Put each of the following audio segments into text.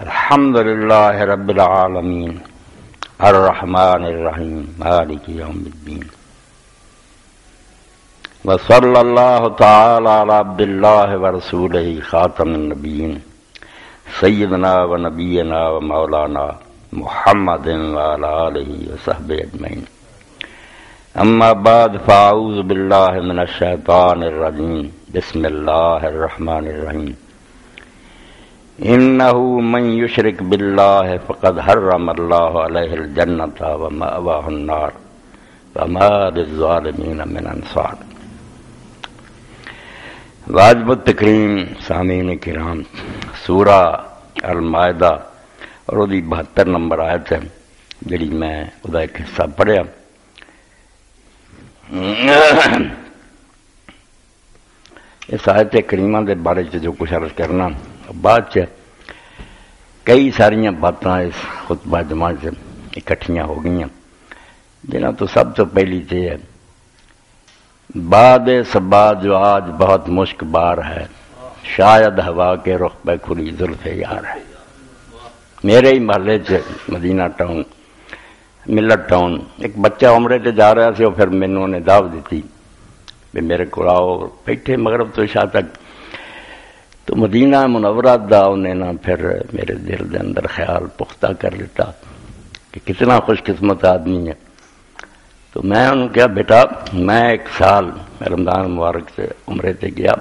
الحمد للہ رب العالمین الرحمن الرحیم مالک یوم الدین وصلی اللہ تعالی علی عبد اللہ ورسولہ خاتم النبیین سیدنا و نبینا و مولانا محمد وعلی آلہ وصحبہ اجمعین اما بعد فاعوذ باللہ من الشیطان الرجیم بسم اللہ الرحمن الرحیم انہو من یشرک باللہ فقد حرم اللہ علیہ الجنۃ ومأواہ النار وما للظالمین من انصار۔ واجب التکریم سامعین کرام، سورہ المائدہ اور وہ 72 نمبر آیت ہے جڑی میں وہ ایک حصہ پڑھیا۔ اس آیت کریمہ دے بارے جو کچھ عرض کرنا بعد چ کئی ساریاں باتاں اس خطبہ جماعت سے اکٹھیاں ہو گئیں جنہاں تو سب تو پہلی تھے ہے باد صبا جو آج بہت مشک بار ہے، شاید ہوا کے رخ پہ کھلی زلف یار ہے۔ میرے ہی محلے چ مدینہ ٹاؤن ملت ٹاؤن ایک بچہ عمرے تے جا رہا سی، پھر مینوں نے دعوت دیتی بھی میرے کو آؤ، بیٹھے مغرب تو عشاء تک۔ تو مدینہ منورہ دا انہیں نا پھر میرے دل دے اندر خیال پختہ کر لیتا کہ کتنا خوش قسمت آدمی ہے۔ تو میں انہوں نے کہا بیٹا میں ایک سال رمضان مبارک سے عمرے تے گیا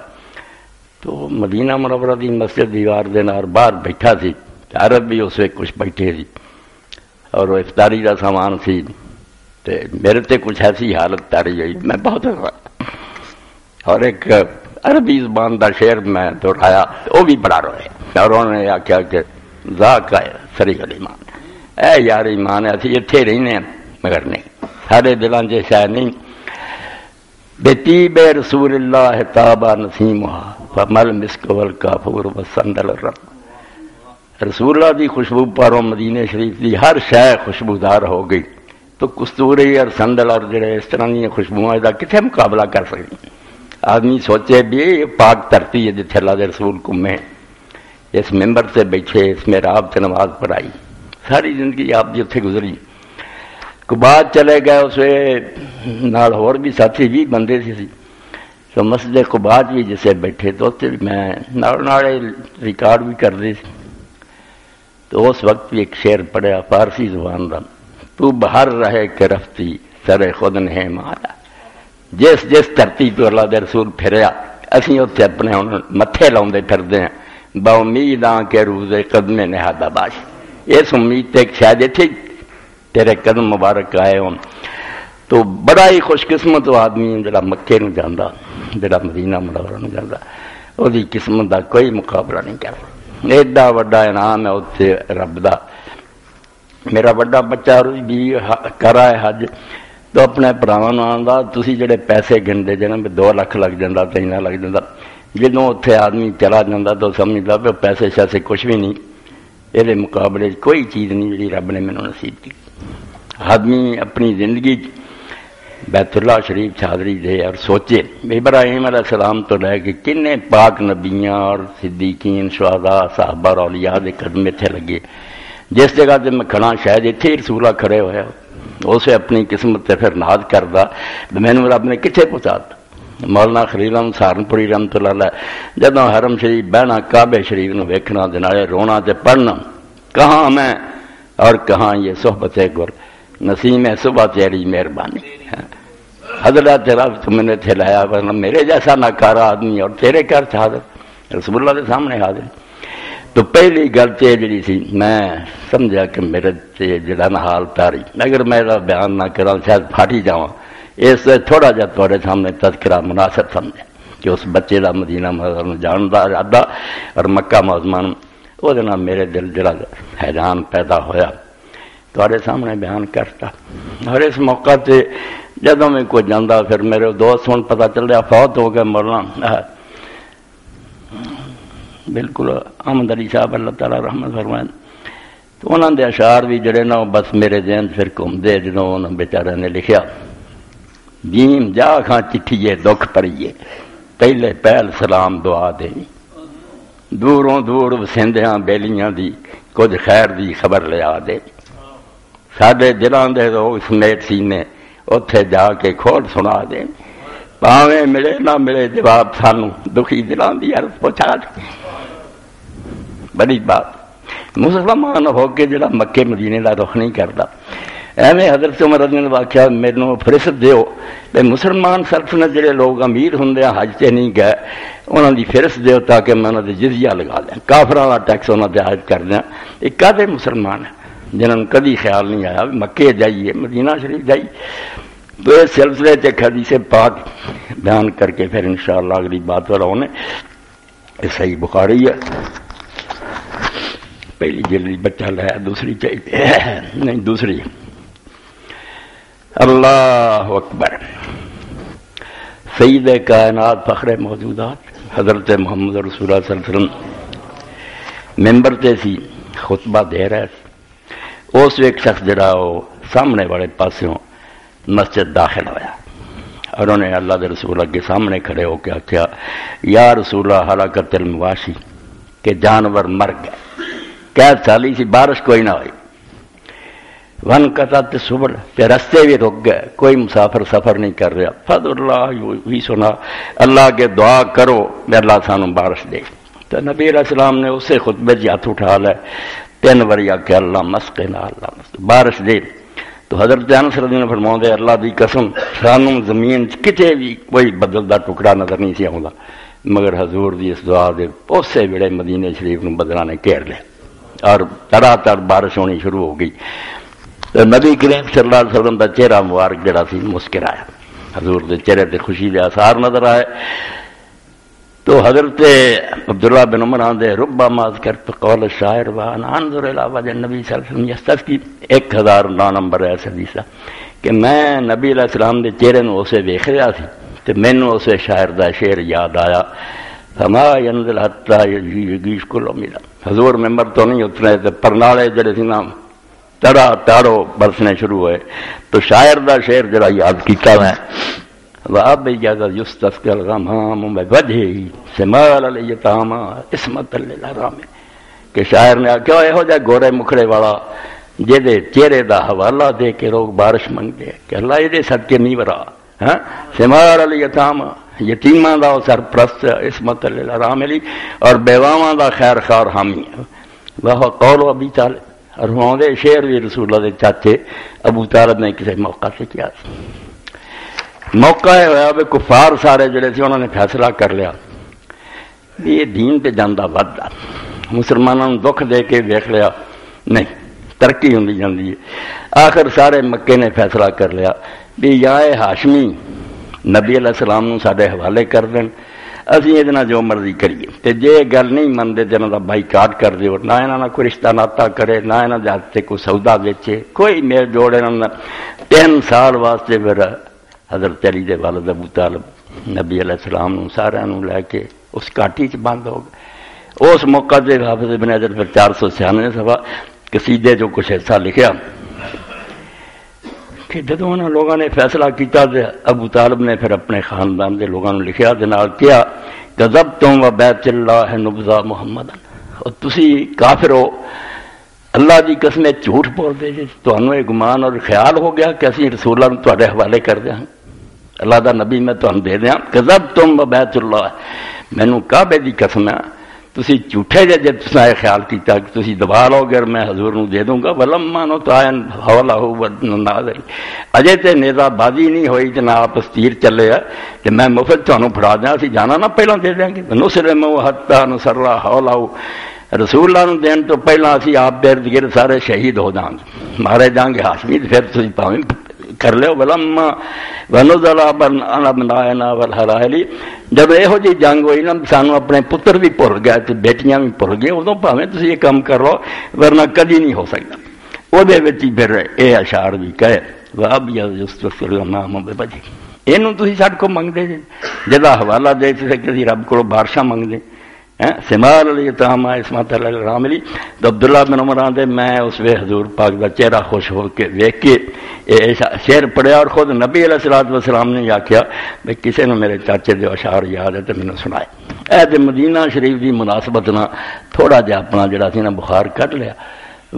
تو مدینہ منورہ دی مسجد دیوار دے نال باہر بیٹھا سی، عرب بھی اس وقت کچھ بیٹھے سی اور وہ افطاری کا سامان سی تے میرے تے کچھ ایسی حالت تاری ہوئی، میں بہت اور ایک عربی زبان دا شعر میں دہرایا، وہ بھی بڑا روئے اور انہوں نے آخیا کہ ذاک ہے سری ایمان، اے یار ایمان ہے اسی اتنے رہنے مگر نہیں سارے دلان سے شاید نہیں۔ بطیب رسول اللہ تابا نسیمہا فمل مسک والکافور وسندل الرب، رسول اللہ دی خوشبو پاروں مدینہ شریف دی ہر شے خوشبودار ہو گئی تو کستوری اور سندل اور جڑے اس طرح دی خوشبوئیں دا کتنے مقابلہ کر سکتی؟ آدمی سوچے بھی یہ پاک دھرتی ہے جتھے اللہ دے رسول گھومے، اس ممبر سے بیٹھے، اس محراب سے نماز پڑھائی، ساری زندگی آپ دی اتھے گزری۔ بعد چلے گئے اس نال اور بھی ساتھی بھی بندے سی تو مسجد قباء بھی جسے بیٹھے تو اتنے میں ناڑے ریکارڈ بھی کر دی، تو اس وقت بھی ایک شعر پڑھیا فارسی زبان دا، تو بہر رہے کہ رفتی سر خود نے مالا، جس جس دھرتی تو اللہ دے رسول پھریا اسی اتنے اپنے متھے لاؤندے پھردے ہیں با امید آں کے روز قدم نہادہ باش، اس امید تے ایک شاید اتھے تیرے قدم مبارک آئے ہوں۔ تو بڑا ہی خوش قسمت وہ آدمی جڑا مکے نو جاندا، جڑا مدینہ منورہ نو جاندا، وہ دی قسمت دا کوئی مقابلہ نہیں کر سکتا۔ ایڈا وڈا انعام ہے اتنے رب دا۔ میرا بڑا بچہ بھی کر آئے حج تو اپنے پراواں نوں آندا تسی جڑے پیسے گنتے جے نا 2 لاکھ لگ جاندا 3 لگ جاندا، جدوں اتنے آدمی چلا جاندا تو سمجھدا کہ پیسے شاسے کچھ بھی نہیں، یہ مقابلے کوئی چیز نہیں جڑی رب نے مینوں نصیب کی۔ آدمی اپنی زندگی بیت اللہ شریف حاضری دے اور سوچے ابراہیم علیہ السلام تو لے کے کنے پاک نبیاں اور صدیقین شہداء صحابہ اور اولیاء دے قدم اتنے لگے، جس جگہ تے میں کھڑا شاید اتنے ہی رسولہ کھڑے ہوئے، اسے اپنی قسمت سے پھر ناز کردا مینوں رب نے کتنے پہنچاتا۔ مولانا خلیل احمد سہارنپوری رحمتہ اللہ علیہ جدوں حرم شریف بہنا کعبے شریف نو ویکھنا دے نالے رونا تے پڑھنا، کہاں میں اور کہاں یہ صحبت گل نسیم صبح تیری مہربانی، حضرت رب تم نے تھے لایا ورنہ میرے جیسا ناکارا آدمی اور تیرے گھر حاضر رسول اللہ کے سامنے حاضر۔ تو پہلی گل تو یہ جڑی سی میں سمجھا کہ میرے سے جڑا نا حال تاری اگر میں بیان نہ کرا شاید پھاٹی جاواں، اس سے تھوڑا جا تھوڑے سامنے تذکرہ مناسب سمجھا کہ اس بچے دا مدینہ منورہ جان دا ارادہ اور مکہ معظمہ وہ نال میرے دل جڑا حیران پیدا ہویا تھوڑے سامنے بیان کرتا۔ اور اس موقع تے جدوں میں کوئی جاندا پھر میرے دوست ہن پتہ چل رہا فوت ہو گئے مولانا بالکل احمد علی صاحب اللہ تعالیٰ رحمت فرمائے، تو انہوں نے اشعار بھی جڑے نا بس میرے ذہن پھر گھومدے جدوں انہوں بیچارے نے لکھیا جیم جا کھاں چٹھیے دکھ پریے پہلے پہل سلام دعا دے دوروں دور وسندیاں بیلیاں دی کچھ خیر دی خبر لیا دے ساڈے دلاں دے لوگ سمیت سینے اتھے جا کے کھول سنا دے پاویں ملے نہ ملے جواب سانو دکھی دلاں دی عرض پہنچا دے بڑی بات مسلمان ہو کے جڑا مکے مدینے دا رخ نہیں کرتا ایویں حضرت عمر رضی اللہ واقعہ مینوں فرصت دیو تے مسلمان سلطنت جڑے لوگ امیر ہوندے حج تے نہیں گئے انہاں دی فرصت دیو تاکہ میں انہاں دے جزیہ لگا دیں کافراں دا ٹیکس انہاں تے عائد کر دیں یہ کدے مسلمان ہیں جنہاں نوں کدی خیال نہیں آیا مکے جائیے مدینہ شریف جائیے تو اس سلسلے تے حدیث پاک بیان کر کے پھر انشاءاللہ اگلی بات والا یہ صحیح بخاری ہے پہلی جلدی بچہ لایا دوسری چاہیے نہیں دوسری اللہ اکبر سید کائنات فخر موجودات حضرت محمد رسول اللہ صلی اللہ علیہ وسلم ممبر تے سی خطبہ دے رہے سی اس ایک شخص جڑا وہ سامنے والے پاسوں مسجد داخل ہویا اور انہوں نے اللہ دے رسول کے سامنے کھڑے ہو کے آخیا یا رسول اللہ ہلاکت المواشی کہ جانور مر گئے قید سالی سی بارش کوئی نہ ہوئی ون قطعت سبل تے رستے بھی رک گئے کوئی مسافر سفر نہیں کر رہا فضل اللہ بھی سنا اللہ کے دعا کرو کہ اللہ سانو بارش دے تو نبی علیہ السلام نے اسے خطبے جی ہاتھ اٹھا لے 3 بار کہ اللہ مسقنا اللہ بارش دے تو حضرت انس رضی اللہ عنہ فرماؤندے اللہ دی قسم سانو زمین کتے بھی کوئی بدل دا ٹکڑا نظر نہیں سی آوندا مگر حضور دی اس دعا دے اسے ویلے مدینے شریف نو بدلاں نے گھیر لیا اور تڑا تڑ بارش ہونی شروع ہو گئی تو نبی کریم صلی اللہ علیہ وسلم دا چہرہ مبارک جڑا سی مسکرایا حضور دے چہرے تے خوشی دے آثار نظر آئے تو حضرت عبداللہ بن عمر آندے ربما ذکرت قول الشاعر وانا انظر الى وجه النبی صلی اللہ علیہ وسلم یستسقی 1009 نمبر ہے اس حدیث کہ میں نبی علیہ السلام دے چہرے نو اسے ویکھ رہا سی تے مینوں اسے شاعر دا شعر یاد آیا فما ينزل حتى يغيش كل امير حضور ممبر تو نہیں اترے تے پرنالے جڑے سی نا تڑا تاڑو برسنے شروع ہوئے تو شاعر دا شعر جڑا یاد کیتا میں وَأَبْيَضَ يُسْتَسْقَى الْغَمَامُ بِوَجْهِهِ شِمَالَ الْيَتَامَى عِصْمَةً لِلْحَرَامِ کہ شاعر نے کہا یہو جا گورے مکھڑے والا جے چہرے دا حوالہ دے کے لوگ بارش منگتے کہ اللہ یہ صدقے نہیں ورا ہاں شِمَالَ الْيَتَامَى یتیماں دا سرپرست عِصْمَةً لِلْحَرَامِ اور بیواواں دا خیر خار حامی وہ قول ابی طالب اور ہمارے شعر بھی رسول اللہ دے چاچے ابو طالب نے کسی موقع سے کیا موقع ہوا بھی کفار سارے جڑے تھے انہوں نے فیصلہ کر لیا بھی یہ دین تے جاندہ ودا مسلمانوں دکھ دے کے دیکھ لیا نہیں ترقی ہوندی جاندی ہے آخر سارے مکے نے فیصلہ کر لیا بھی یا ہاشمی نبی علیہ السلام نو ساڈے حوالے کر دین اسی یہ جو مرضی کریے تے جے گل نہیں منتے تو انہوں کا بائیکاٹ کر دیو نہ انہوں کوئی رشتہ ناتا کرے نہ انہوں کے ہاتھ کوئی سودا بیچے کوئی میل جوڑے 3 سال واسطے پھر حضرت علی دے والد ابو طالب نبی علیہ السلام نو سارے نو لے کے اس کاٹی چ بند ہو گئے اس موقع سے حافظ ابن حجر پھر 496 صفحہ قصیدے جو کچھ حصہ لکھیا کہ جدوں انہوں لوگوں نے فیصلہ کیتا تے ابو طالب نے پھر اپنے خاندان دے لوگوں نے لکھیا تے نال کیا کذبتم و بیت اللہ نبذا محمد اور تسی کافر ہو اللہ دی قسم جھوٹ بول دے جی تانوں یہ گمان اور خیال ہو گیا کہ اسی رسول اللہ تواڈے حوالے کر دیاں اللہ دا نبی میں تانوں دے دیاں کذبتم و بیت اللہ مینوں کعبے دی قسم ہے تسی جھوٹے جے تساں یہ خیال کیتا کہ تسی دبا لو گے میں حضور نو دے دوں گا ولما نو تعین حوالہ ناظر اجے تے نیزہ بازی نہیں ہوئی تے نہ آپس تیر چلے کہ میں مفت تانوں پھڑا دیاں اسی جانا نہ پہلاں دے دیاں گے نسلمو حتی نصرہ حولہ رسول اللہ نے دین تو پہلا اسی آپ دیر دگر سارے شہید ہو جان مارے جان گے ہاشمی پھر تسی پاویں کر لو ولما ونزل ابنائنا والحلائل جب یہو جی جنگ ہوئی نا سانو اپنے پتر بھی بھول گئے تے بیٹیاں بھی بھول گئے ادوں پاویں تسی یہ کام کر لو ورنہ کدی نہیں ہو سکتا وہ دے وچ پھر اے اشعار بھی کہے وابیض یستسقی الغمام بوجهه اینوں تسی ساڈ کو منگدے جے جدا حوالہ دے تے کسی رب کو بارشاں منگدے سمار علی تام اسمت الراملی تو عبداللہ بن عمر آدھے میں اس وے حضور پاک کا چہرہ خوش ہو کے ویکھ کے شعر پڑھیا اور خود نبی علیہ الصلوۃ والسلام نے آخیا بھائی کسی نے میرے چاچے دے اشعار یاد ہے تو مینوں سنائے. اے مدینہ شریف دی مناسبت نہ تھوڑا جہا اپنا جڑا سی نا بخار کٹ لیا،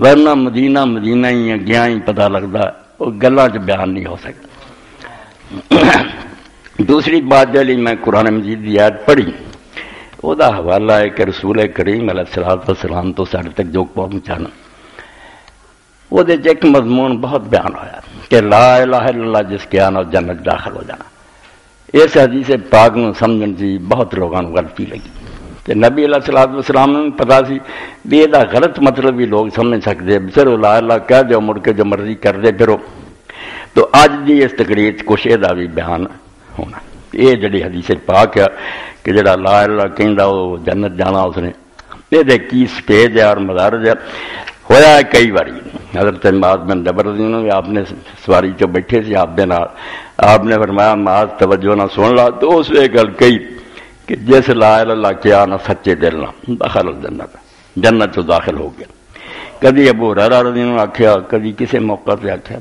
ورنہ مدینہ مدینہ ہی گیا ہی پتہ لگتا وہ گلاں چ بیان نہیں ہو سکتا. دوسری بات جلی میں قرآن مجید کی آیت پڑھی وہ حوالہ ہے کہ رسول کریم علیہ الصلوۃ والسلام تو سارے تک جو پہنچانا وہ ایک مضمون بہت بیان ہوا کہ لا الہ الا اللہ جس کے آنا جنت داخل ہو جانا. اس حدیث پاک نو سمجھن جی بہت لوگوں کو غلطی لگی کہ نبی علیہ الصلوۃ والسلام نے پتا سی بھی یہ غلط مطلب بھی لوگ سمجھ سکتے پھر لا الہ کہہ دو مڑ کے جو مرضی کر دے پھر تو اج دی اس تقریر کچھ یہ بھی بیان ہونا. یہ جڑی حدیث پاک ہے کہ جڑا لا الہ کہندا وہ جنت جانا اس نے یہ کی سٹیج ہے اور مدارج ہے. ہویا ہے کئی باری حضرت معاذ بن جبل رضی اللہ عنہ آپ نے سواری چ بیٹھے سی آپ دے نال آپ نے فرمایا معاذ توجہ نہ سن لا تو اس وی گل کہی کہ جس لا الہ الا کیا نہ سچے دل نہ داخل الجنت جنت تو داخل ہو گیا. کدی ابو ہریرہ رضی اللہ عنہ آکھیا کدی کسی موقع پہ آکھیا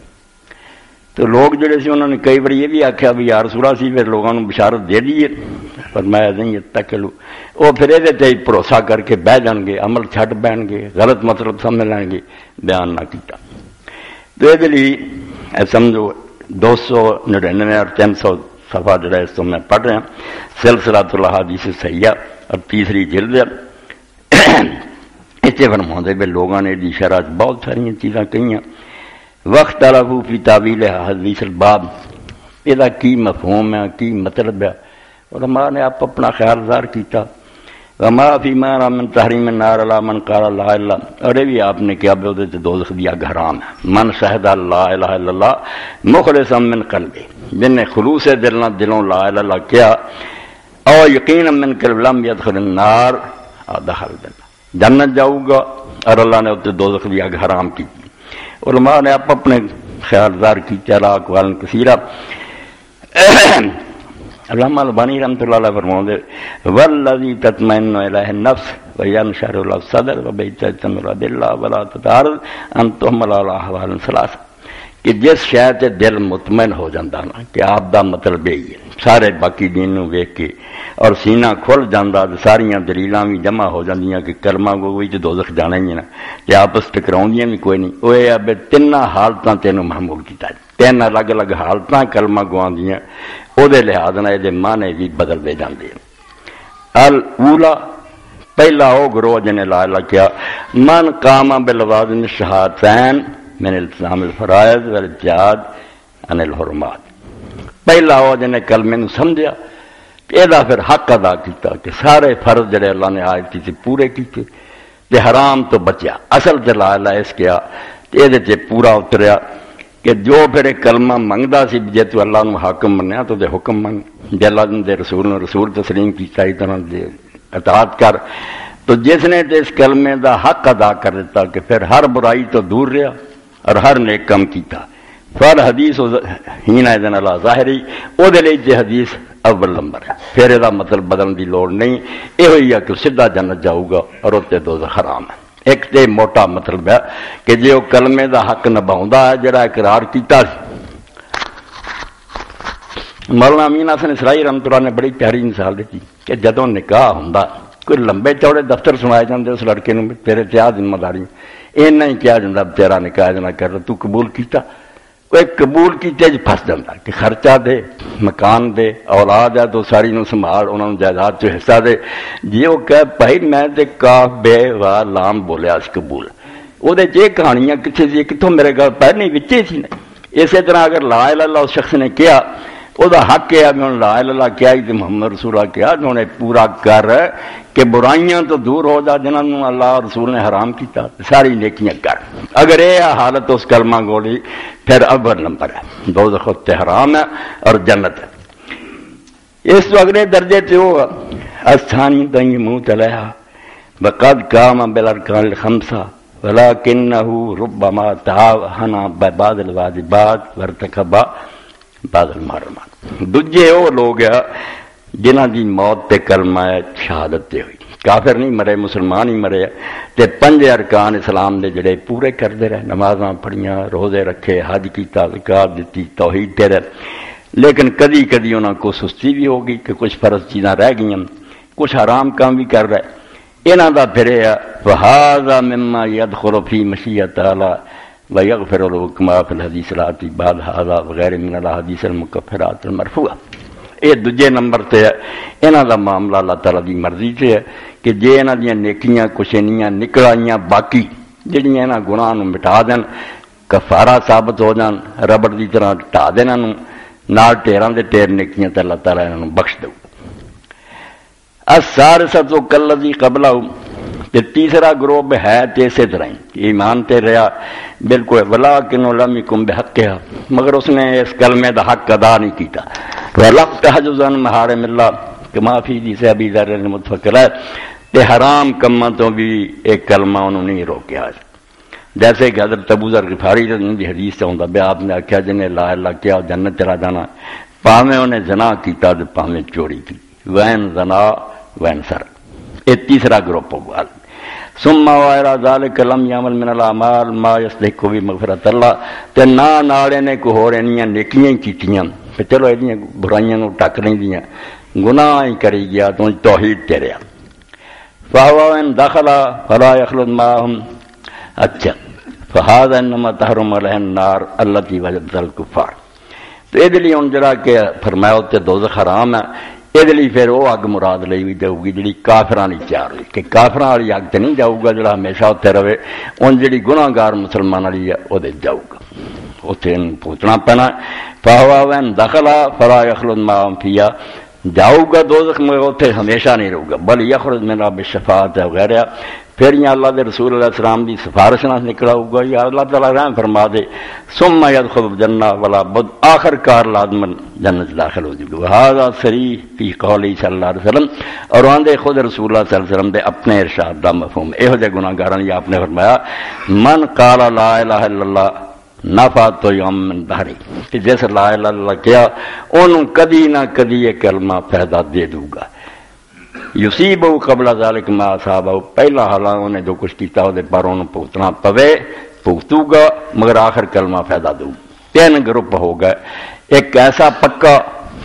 تو لوگ جڑے سی انہوں نے کئی بار یہ بھی آخیا بھی یار سورا سی پھر لوگوں کو بشارت دے دیے فرمایا نہیں تکلو وہ پھر یہ بھروسہ کر کے بہ جان گے عمل چھڈ بہن گے غلط مطلب سمجھ لیں گے بیان نہ کیتا. تو یہ لیے سمجھو 299 اور 300 صفحہ جڑا اس تو میں پڑھ رہا سلسلۃ الاحادیث صحیحہ اور تیسری جلد اتنے فرماؤں بھی لوگوں نے دی شرح بہت ساری چیزاں کہیں وقت الفو فی تعویل حدیث الباب یہ کی مفہوم ہے کی مطلب ہے علماء نے آپ اپنا خیال ظاہر کیتا. وما فی ما من تحریم النار علی من قال لا الہ اور یہ بھی آپ نے کیا بھی وہ دوزخ دی آگ حرام ہے. من شہد لا الہ الا اللہ مخلصا من قلبہ جن نے خلوص دل نہ دلوں لا الہ الا کیا او یقینا من قلب لم يدخل النار دخل جنت جاؤ گا اور اللہ نے اسے دوزخ دی آگ حرام کی. علماء نے آپ اپنے خیال ظاہر کی چلا اقوال کثیرہ. علامہ البانی رحمۃ اللہ علیہ فرماتے والذی تطمئن الیہ النفس وینشرح له الصدر وبیتمر بالله ولا تتعرض ان تحمل علی احوال ثلاث کہ جس شے تے دل مطمئن ہو جاندا نا کہ آپ دا مطلب یہی ہے سارے باقی دین نو ویکھ کے اور سینہ کھل جاندا تے ساریاں دلیلاں بھی جمع ہو جاندیاں کہ کلمہ کوئی تے دوزخ جانا ہی ہے نا تے آپس ٹکراؤندیاں بھی کوئی نہیں وہ یہ اب تیناں حالتاں تینوں محمول کیتا ہے تین الگ الگ حالتاں کلمہ گواندیاں وہ لحاظ نہ یہ معنی بھی بدل دے جاندے ہیں. الاولا پہلا وہ گروہ جنہیں لا الہ کیا من قام باللوازم الشہادتین من التزام الفرائض والابتعاد عن الحرمات. پہلا وہ جنہیں کلمے نو سمجھیا یہ پھر حق ادا کیتا کہ سارے فرض جڑے اللہ نے آیت کی پورے کیتے تے حرام تو بچیا. اصل تے لا الہ اس کیا یہ تے پورا اتریا کہ جو پھر کلمہ منگدا سی جے تو اللہ نو حاکم منیا تو دے حکم منگ جے اللہ دے رسول نو رسول تسلیم کیتا اس طرح دے اطاعت کر تو جس نے تے اس کلمے دا حق ادا کر دیتا کہ پھر ہر برائی تو دور رہا اور ہر نیک کام کیتا فر حدیث ہین اذن اللہ ظاہری او دے لئی تے حدیث اول نمبر ہے. پھر یہ مطلب بدلنے دی لوڑ نہیں یہ ہوئی ہے کہ سیدھا جنت جاؤ گا اور اتنے دوزخ حرام ہے. ایک تے موٹا مطلب ہے کہ جے وہ کلمے دا حق نبھاؤندا ہے جڑا اقرار کیتا سی. مولانا امین حسن اسرائی رحمۃ اللہ نے بڑی پیاری مثال دیتی کہ جدوں نکاح ہوندا کوئی لمبے چوڑے دفتر سنائے جاندے اس لڑکے نو تیرے تے ذمہ داری اینا ہی کیا جاندا تیرا نکاح نہ کر تو قبول کیتا کوئی قبول کیتے ج پھس جاندا کہ خرچہ دے مکان دے اولاد ہے تو ساری نو سنبھال انہاں نوں جائیداد چ حصہ دے جی وہ کہ بھائی میں تے کاف بے وا لام بولیا اس قبول او دے جے کہانیاں کتھے سی کتھوں میرے گل پہ نہیں وچے سی نے. اسی طرح اگر لا الہ الا اللہ اس شخص نے کیا وہ حق ہے میں لا الہ الا اللہ کیا تے محمد رسول اللہ کیا انہوں نے پورا کر کہ برائیاں تو دور ہو جا جنہاں نوں اللہ اور رسول نے حرام کیتا ساری نیکیاں کر. اگر یہ حالت اس کلمہ گوڑی پھر اول نمبر ہے دوزخ تے حرام ہے اور جنت ہے. اس تو اگلے درجے تے وہ استھانی تنگ منہ چلایا وقد قام بالارکان الخمسہ ولکنہ ربما تہاونا ببعض الواجبات وارتکب بعض المحرمات. دوجے وہ لوگ ہیں جنہاں دی موت تے کلمہ شہادت تے ہوئی کافر نہیں مرے، مسلمان ہی مرے تے 5 ارکان اسلام دے جڑے پورے کرتے رہے، نمازاں پڑھیاں، روزے رکھے، حج کیتا، زکات دیتی، توحید تے رہے، لیکن کدی کدی انہاں کو سستی بھی ہو گئی کہ کچھ فرض چیزاں رہ گئیں، کچھ حرام کام بھی کر رہے، انہاں دا پھرے فہذا مما يدخل في مشیۃ تعالی ويغفر له كما في الحديث الآتي بعد هذا وغیر من الاحادیث المکفرات المرفوعہ۔ یہ دوجے نمبر تے ہے انہاں دا معاملہ اللہ تعالیٰ دی مرضی سے ہے کہ جے انہاں دیاں نیکیاں کچھ انیاں نکل آئیاں باقی جڑیاں انہاں گناہ نو مٹا دین، کفارہ ثابت ہو جان، ربڑ دی طرح ٹا دین انہاں نال ٹیراں دے ٹیر نیکیاں تے اللہ تعالیٰ انہاں نو بخش دو۔ الثالثۃ کالذی قبلہ، کہ تیسرا گروہ ہے تے اسی طرح ایمان تے رہا بالکل، ولکن لم یکن بحقھا، مگر اس نے اس کلمے دا حق ادا نہیں کیتا، ولم تحجز عن محارم اللہ کما فی حدیث ابی ذر المتفکر، تے حرام کماں تو بھی ایک کلمہ انہوں نہیں روکیا، جیسے کہ حضرت ابو ذر غفاری دی حدیث سے ہوندا بیا آپ نے آکھیا جنے لا الہ کیا جنت چلا جانا، پاویں انہیں زنا کیتا تے پاویں چوری کی، وین زنا وین سرق۔ یہ تیسرا گروپ ہوگا۔ ثم وغیرہ ذالک لم یعمل من الاعمال ما یستحق بمغفرۃ اللہ، تے نالے نے کو ہور انیاں نیکیاں کیتیاں تے چلو ایدیاں برائیاں نو ٹک نہیں دیاں، گناہ ہی کری گیا تو توحید تے رہیا۔ فہو ان دخل فلا یخلد معهم، اچھا فہذا انما تحرم علیہ النار التی وجبت الکفار، تو یہ لیے ہن جڑا کہ فرمایا تے دوزخ حرام ہے، یہ لیے پھر وہ اگ مراد لئی بھی جاؤ گی جڑی کافراں دی تیار ہوئی، کہ کافراں والی اگ تے نہیں جاؤ گا جڑا ہمیشہ اتنے رہے، ان جڑی گناہ گار مسلمان والی ہے وہ جاؤ گا، اتنے پہنچنا پینا۔ فہوا وین دخلا فلا یخلد معهم فیہا، جاؤ گا دوزخ میں اتنے ہمیشہ نہیں رہو گا، بل یخرج منہا بالشفاعۃ وغیرہ، پھر یہ اللہ دے رسول علیہ السلام دی سفارش نہ نکلا ہوگا، یا اللہ تعالیٰ رحم فرما دے، ثم يدخل الجنہ ولا بد، آخر کار لازمن جنت داخل ہو جائے گا۔ وہذا صریح فی قولی صلی اللہ علیہ وسلم، اور آندے خود رسول اللہ صلی اللہ علیہ وسلم دے اپنے ارشاد دا مفہوم، یہو جے گناہ گاراں یہ آپ نے فرمایا من قال لا الہ الا اللہ نفعت تو یوم من دہری، کہ جیسے لا الہ الا اللہ کیا انہوں کدی نہ کدی یہ کلمہ فائدہ دے دوں گا، یصیبہ قبل ذالک ما اصابہ، پہلا حالاں انہیں جو کچھ کیتا وہ پر انہوں پہنچنا پوے، پہنچو گا مگر آخر کلمہ فائدہ دوں۔ 3 گروپ ہو گئے، ایک ایسا پکا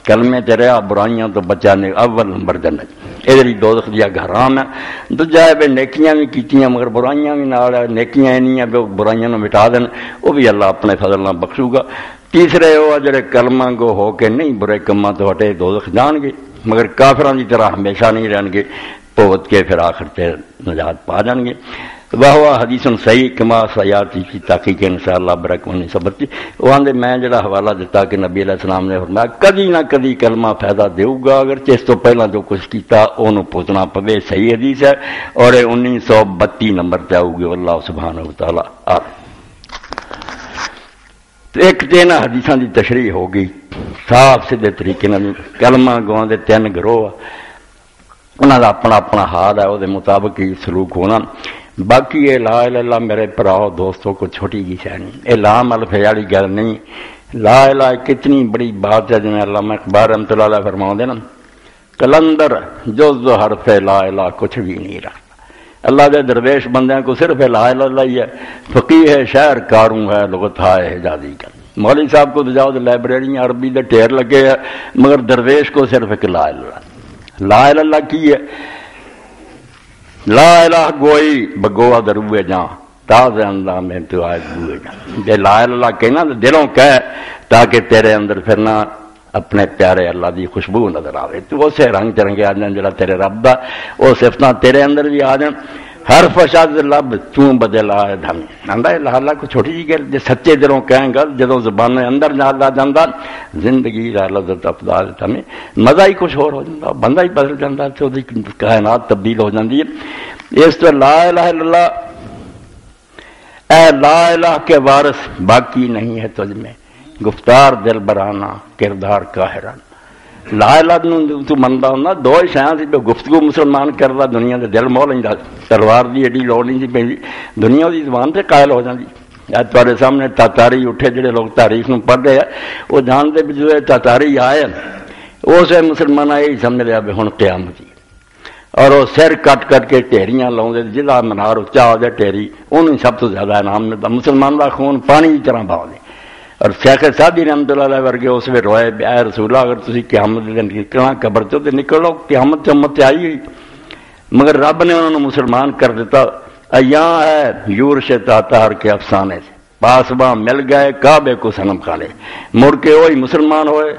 کلمے تے رہا برائیاں تو بچانے، اول نمبر جنت، ادھر دوزخ دیا حرام ہے، دوجا ہے بے نیکیاں بھی کیتیاں مگر برائیاں بھی نال، نیکیاں انیاں بے برائیاں نو مٹا دین، وہ بھی اللہ اپنے فضل نہ بخشو گا۔ تیسرے وہ جڑے کلمہ گو ہو کے نہیں برے کماں تو ہٹے دوزخ جان گے، مگر کافراں دی طرح ہمیشہ نہیں رہن گے، بھگت کے پھر آخر تے نجات پا جان گے۔ وہ حدیث صحیح کما سیاتی کی تحقیق انشاءاللہ برکمنی صبرتی، وہ آندے میں جڑا حوالہ دیتا کہ نبی علیہ السلام نے فرمایا کدی نہ کدی کلمہ فائدہ دیو گا، اگر اس تو پہلا جو کچھ کیتا انہوں پوچھنا پوے، صحیح حدیث ہے، اور 1932 نمبر پہ آؤ گے، واللہ سبحانہ وتعالی عالم۔ تو ایک دن حدیثاں دی تشریح ہو گئی صاف سیدھے طریقے نال، کلمہ گواں دے 3 گروہ، انہاں دا اپنا اپنا حال ہے، وہ مطابق ہی سلوک ہونا۔ باقی یہ لا الہ الا اللہ میرے پراؤ دوستوں کو چھوٹی کی شے نہیں، یہ لام الفے والی گل نہیں، لا الہ کتنی بڑی بات ہے، جنہیں علامہ اقبال رحمۃ اللہ علیہ فرماؤں دے نا کلندر جز حرف لا الہ کچھ بھی نہیں رکھتا، اللہ دے درویش بندیاں کو صرف لا الہ الا ہی ہے، فقیہ ہے، شاعر کاروں ہے، لغت ہے حجازی کا، مولوی صاحب کو تو جاؤ لائبریریاں عربی دے ٹھیر لگے ہیں، مگر درویش کو صرف ایک لا الہ لا الہ اللہ کی ہے، لا الہ گوئی بگوا دروے جاں تازہ اندام میں تو آئے دوے جاں، جے لا الہ اللہ کہنا تو دلوں کہہ تاکہ تیرے اندر پھرنا اپنے پیارے اللہ دی خوشبو نظر آوے، تو اسے رنگ چرنگے آ جائیں جڑا تیرے رب دا، وہ صفتاں تیرے اندر بھی آ جائیں، ہر فشاد لب توں بدل آئے دھم، آندا ہے اللہ کو چھوٹی جی گل، جے سچے دلوں کہیں گا جدوں زبان اندر جالا جاندا زندگی دا لذت افضال تمہیں مزہ ہی کچھ اور ہو جاتا، بندہ ہی بدل جاتا، تو کائنات تبدیل ہو جاتی ہے۔ اس تو لا الہ الا اللہ، اے لا الہ کے وارث باقی نہیں ہے تجھ میں، گفتار دل برانا کردار قاہران، لا الہ تو مندا ہوندا دو ہی شیاں سی، گفتگو مسلمان کردا دنیا دے دل موہ لیندا، تلوار دی ایڈی لوڑ نہیں سی پیندی، دنیا دی زبان تے قائل ہو جاندی۔ اج تواڈے سامنے تاتاری اٹھے جڑے لوگ تاریخ نوں پڑھ رہے ہیں، وہ جانتے بھی جو تاتاری آئے اسے مسلمان یہی سمجھ لیا بھی ہن قیامت، اور وہ سر کٹ کٹ کے ٹھیریاں لاؤندے، جہاں منار اچا ہو جائے ٹھیری انہوں سب تو زیادہ انعام ملتا، مسلمان کا خون پانی کی طرح بہا دے۔ اور شیخ سعدی رحمت اللہ علیہ ورگے اس ویلے روئے اے رسول اللہ اگر تسی قیامت دے دن نکلنا قبر چوں تے نکل لو، قیامت تے امت آئی ہوئی، مگر رب نے انہوں نے مسلمان کر دیتا۔ ایاں ہے یورش تاتار کے افسانے سے، پاسباں مل گئے کعبے کو صنم کھا لے، مڑ کے وہی مسلمان ہوئے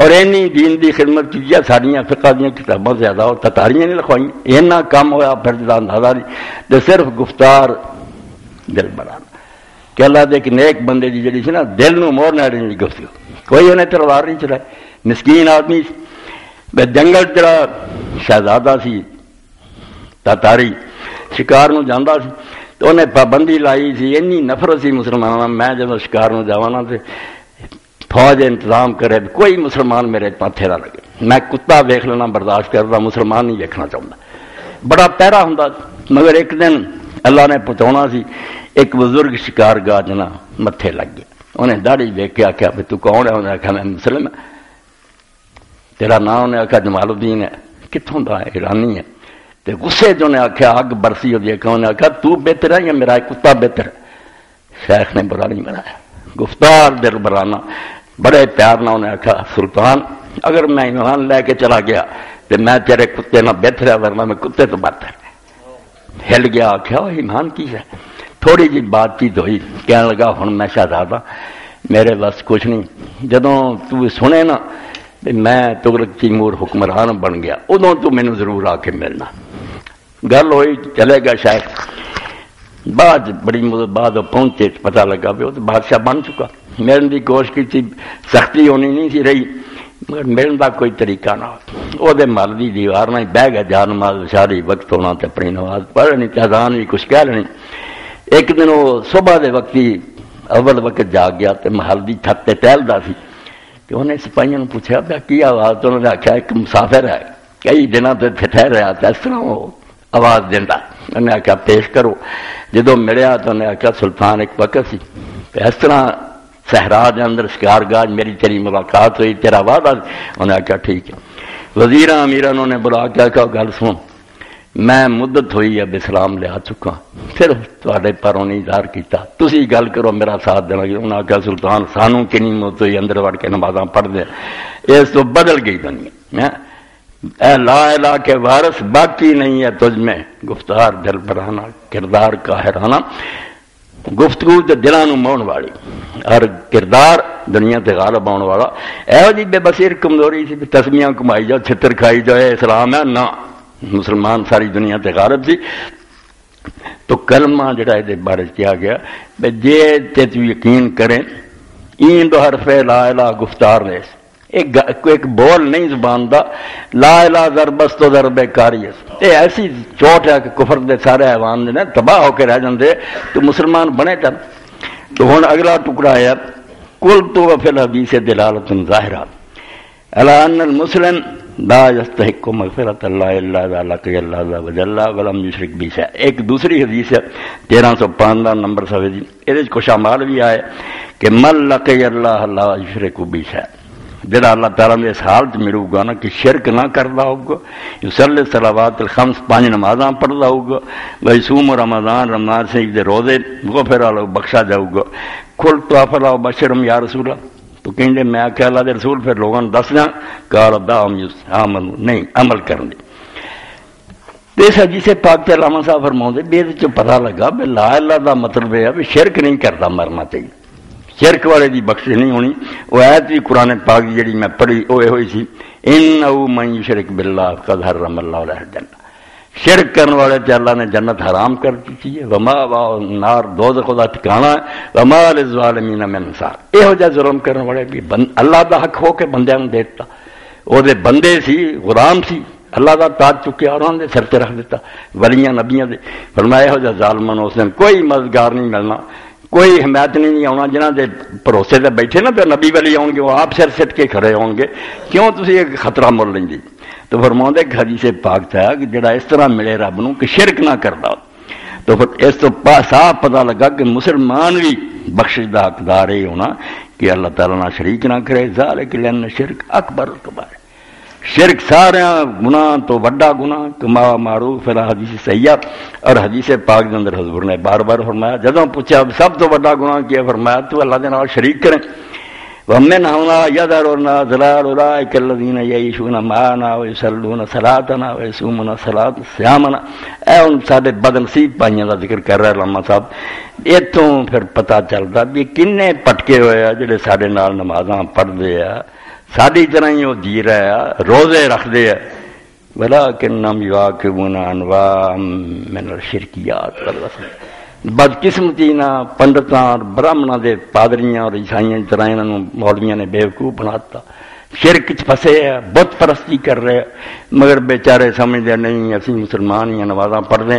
اور اینی دین دی خدمت کی ساڑیاں فقہ دیاں کتاباں زیادہ اور تتاریاں نہیں لکھوائیں، اینا کام ہویا پھر جدا اندازہ نہیں تے صرف گفتار دل بڑھانا کہ اللہ دے ایک نیک بندے دی جڑی سی نا دل نو مور نہ رہی گفتگو، کوئی انہیں تلوار نہیں چلائے، مسکین آدمی سی، جنگل جڑا شہزادہ سی تاتاری شکار نو جاندا سی تو انہیں پابندی لائی سی، اینی نفرت سی مسلمانوں میں جب شکار نو جاوانا تے فوج انتظام کرے کوئی مسلمان میرے پاتھے نہ لگے، میں کتا ویکھ لینا برداشت کرتا، مسلمان نہیں ویکھنا چاہتا، بڑا پیرا ہوندا، مگر ایک دن اللہ نے پہنچانا سی، ایک بزرگ شکار گاہ جنا متھے لگ گیا، انہیں داڑھی ویکھ کے آخیا بھی تو کون ہے؟ انہیں آخیا میں مسلم ہے۔ تیرا نام؟ انہیں آخیا جمال الدین ہے۔ کتوں دا ہے؟ ایرانی ہے۔ تے غصے جو نے آخیا اگ برسی ہوئی، انہیں آخیا تو بہتر ہے یا میرا کتا بہتر ہے؟ شیخ نے برا نہیں بنایا، گفتار دل برانا، بڑے پیار نہ انہیں آخیا سلطان اگر میں ایمان لے کے چلا گیا تو میں تیرے کتے نہ بہتر ہے، ورنہ میں کتے تو بہتر ہے۔ ہل گیا، آخیا ایمان کی ہے؟ تھوڑی جی بات چیت ہوئی، کہنے لگا ہن میں شہزادہ میرے بس کچھ نہیں، جدوں تو سنے نا میں تغلق تیمور حکمران بن گیا ادوں تو مینوں ضرور آ کے ملنا۔ گل ہوئی، چلے گا شیخ، بعد بڑی مدت بعد پہنچے پتہ لگا بھی وہ تو بادشاہ بن چکا، ملن کی کوشش کی، سختی ہونی نہیں سی رہی مگر ملن کا کوئی طریقہ نہ ہو، وہ مر دی دیوار نہ بہ گیا، جا نماز شاری وقت ہونا تو اپنی نماز پڑھنی، اذان بھی کچھ کہہ لینی۔ ایک دن وہ صبح دے وقت ہی اول وقت جاگ گیا تو محل کی چھت تے ٹہلدا سی کہ انہیں سپاہیوں نے پوچھا پیا کی آواز، تو انہوں نے آخیا ایک مسافر ہے کئی دنوں تو ٹھہر رہا تھا، اس طرح وہ آواز دینا، انہیں آخیا پیش کرو، جدو ملیا تو انہیں آخیا سلطان ایک وقت سی اس طرح صحرا دے اندر شکار گاہ میری تیری ملاقات ہوئی، تیرا وعدہ، انہیں آخیا ٹھیک ہے۔ وزیراں امیراں نے بلا کے آخیا گل سن، میں مدت ہوئی اب اسلام لیا چکا، صرف تے پروں نہیں اظہار کیتا، تسی گل کرو میرا ساتھ دینا۔ انہوں نے آخیا سلطان سانوں کنی موت ہوئی، اندر وڑ کے نمازاں پڑھ دے، اس تو بدل گئی دنیا، اے لا الہ کے وارث باقی نہیں ہے تجھ میں، گفتار دل بڑھانا، کردار قاہرانہ، گفتگو تے دلاں نوں موہن والی اور کردار دنیا تے غالب آن والا۔ ایہو جی بے بصیر کمزوری سی، تسمیاں کمائی جاؤ، چھتر کھائی جاؤ، اسلام ہے نہ، مسلمان ساری دنیا تے غالب سی۔ تو کلمہ جڑا یہ بارے کیا گیا جے تے تو یقین کریں، این دو حرف لا الہ گفتار نیس، ایک بول نہیں زبان دا، لا الہ ضربست و ضرب کاریس، یہ ایسی چوٹ ہے کہ کفر دے سارے حیوان نے تباہ ہو کے رہ جاندے تو مسلمان بنے تن۔ تو ہن اگلا ٹکڑا ہے کل تو فی الحدیث دلالت ظاہرہ علی ان المسلم لا یستحق مغفرۃ اللہ الا اذا لقی اللہ عز وجل ولم یشرک بہ شیئا۔ ایک دوسری حدیث ہے 1315 نمبر صفحے دی، یہ کچھ اعمال بھی آئے کہ من لقی اللہ لا یشرک بہ شیئا، جڑا اللہ تعالیٰ نے اس حالت ملو گا نا کہ شرک نہ کرتا ہوگا، یصلی الصلوات الخمس، 5 نمازاں پڑھتا ہوگا، ویصوم رمضان، رمضان سے دے روزے، غفر له بخشا جاؤ گا۔ کھل تو افلا بشرم یا رسول اللہ، تو کہیں میں کہ اللہ دے رسول پھر لوگوں نے دس دیں، قال دعهم آمنوا، نہیں عمل کرن دے۔ اس حدیث پاک تے علامہ صاحب فرماؤندے بھی یہ پتہ لگا بھی لا الہ دا مطلب ہے بھی شرک نہیں کرتا مرنا چاہیے، شرک والے دی بخشش نہیں ہونی۔ وہ آیت بھی قرآن پاک جڑی میں پڑھی وہ ہوئی سی انہ من یشرک باللہ فقد حرم اللہ علیہ الجنہ، شرک کرنے والے تے اللہ نے جنت حرام کر دی ہے، وما نار دوزخ دا ٹھکانہ ہے، وما للظالمین من انصار۔ یہو جہا ظلم کرنے والے بھی اللہ دا حق ہو کے بندیاں نوں دیتا، وہ دے بندے سی، غلام سی، اللہ دا تاج چکیا اور انہوں نے سر تے رکھ دیتا، ولیاں نبیاں دے۔ فرمایا یہو جہا ظالماں نوں اس دن کوئی مددگار نہیں ملنا، کوئی حمایت نہیں آنا، جنہ دے بھروسے تے بیٹھے نا تو نبی ولی آؤ گے، وہ آپ سر سٹ کے کھڑے ہون گے، کیوں تسی ایک خطرہ مول لیں گے۔ تو فرماؤں دے کہ حدیث پاک تھا کہ جڑا اس طرح ملے رب نوں کہ شرک نہ کردا، تو پھر اس تو صاف پتہ لگا کہ مسلمان بھی بخشش دا حقدار ہی ہونا کہ اللہ تعالیٰ نہ شریک نہ کرے، ذالک لأن شرک اکبر الکبائر۔ شرک سارے گناہ تو وڈا گناہ کما معروف ہے حدیث سیاح اور حدیث پاک کے اندر حضور نے بار بار فرمایا جدوں پوچھا سب تو وڈا گناہ کیا فرمایا تو اللہ کے نال شریک کریں ومن ہونا یذرنا ذلال اولئک الذین یعیشون معنا ویصلون صلاتنا ویصومون صلاۃ صیامنا اے ان سارے بدنصیب پائیاں کا ذکر کر رہا علامہ صاحب اتوں پھر پتہ چلتا بھی کنے پٹکے ہوئے آ جڑے سارے نال نمازاں پڑھتے آ ساری طرح ہی وہ جی رہے آ روزے رکھتے ہیں ولکنہم یواکبون انواع من الشرکیات بدقسمتی نہ پنڈتاں اور برہمناں دے پادریاں اور عیسائیاں کی طرح انہوں مولویاں نے بیوقوف بناتا شرک چ پھسے ہے بت پرستی کر رہے مگر بیچارے سمجھتے نہیں اسی مسلمان ہی نمازاں پڑھتے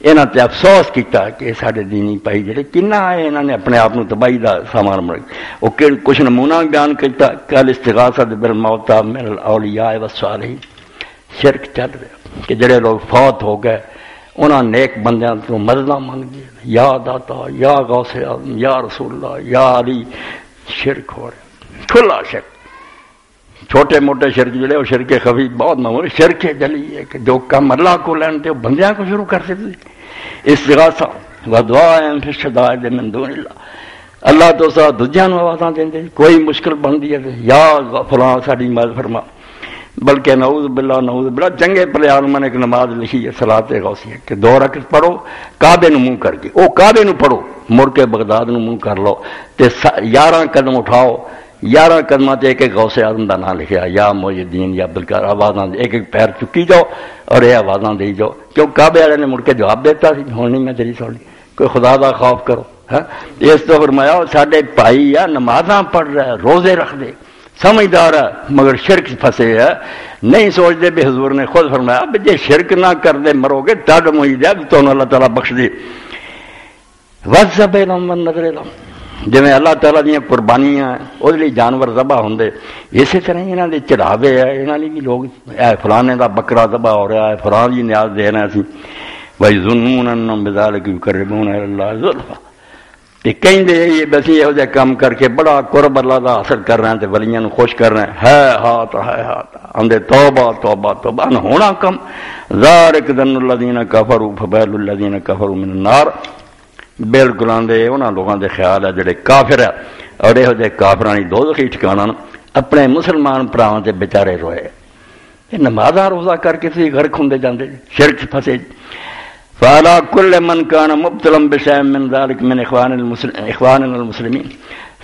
یہاں تے افسوس کیتا کہ سارے دینی پائی جڑے کنا آئے انہوں نے اپنے آپ تباہی کا سامان بنا وہ کچھ نمونہ بیان کیتا کل استغاثۃ بالموتى من الاولیاء والصالحین شرک چل رہا کہ جڑے لوگ فوت ہو گئے انہاں نیک بندیاں تو مدداں منگ دی یا داتا یا غوث اعظم یا رسول اللہ یا علی شرک ہو رہا کھلا شرک چھوٹے موٹے شرک جڑے وہ شرک خفی بہت معمولی شرک جلی ہے کہ جو کام اللہ کو لین تے بندیاں کو شروع کر دیتے استغاثہ ودعاء فی الشدائد من دون اللہ تو سا دوجیاں نوں آوازاں دیندے کوئی مشکل بندی ہے یا فلاں ساڈی مدد فرما بلکہ نعوذ باللہ چنگے پلے عالماں نے ایک نماز لکھی ہے صلاۃ غوثیہ کہ 2 رکعت پڑھو کعبے نوں منہ کر کے او کعبے نوں پڑھو مڑ کے بغداد نوں منہ کر لو تے 11 قدم اٹھاؤ 11 قدماں تے ایک غوث اعظم دا نام لکھیا یا محی الدین یا عبدالقادر آوازاں ایک ایک پیر چکی جاؤ اور یہ آوازاں دے جاؤ کیوں کعبے والے نے مڑ کے جواب دیتا سی ہن نہیں میں تیری سننی کوئی خدا دا خوف کرو اس تو فرمایا ساڈے بھائی آ نمازاں پڑھ رہے روزے رکھ دے سمجھدار ہے مگر شرک پھنسے ہے نہیں سوچتے بھی حضور نے خود فرمایا بھی جے شرک نہ کر دے مرو گے تب امید ہے تو اللہ تعالیٰ بخش دے وذب لهم والنذر لهم جی اللہ تعالیٰ دیا قربانیاں وہ جانور ذبح ہوں اسی طرح یہاں کے چڑھاوے ہے یہاں بھی لوگ اے فلانے کا بکرا ذبح ہو رہا ہے فلان جی نیاز دے رہے ہیں اسی وَيَظُنُّونَ أَنَّهُم بِذَلِكَ يُقَرِّبُونَ إِلَى اللَّهِ زُلْفَىٰ کہ کہیں دے یہ بس یہ کام کر کے بڑا قرب اللہ کا حاصل کر رہے ہیں تے ولیاں نو خوش کر رہے ہیں ہے ہاتھ آندے توبہ توبہ توبہ نہ ہونا کم ذالک ظن الذین کفروا فبال الذین کفروا من النار بالکل آندے انہاں لوگاں دے خیال ہے جڑے کافر ہے اور یہ جے کافراں دی دوزخی ٹھکانہ اپنے مسلمان بھراواں تے بیچارے روئے یہ نمازاں روزہ کر کے تسی گھر کھندے جاندے شرک پھسے فعلى كل من كان مبتلا بشيء من ذلك من اخواننا المسلمين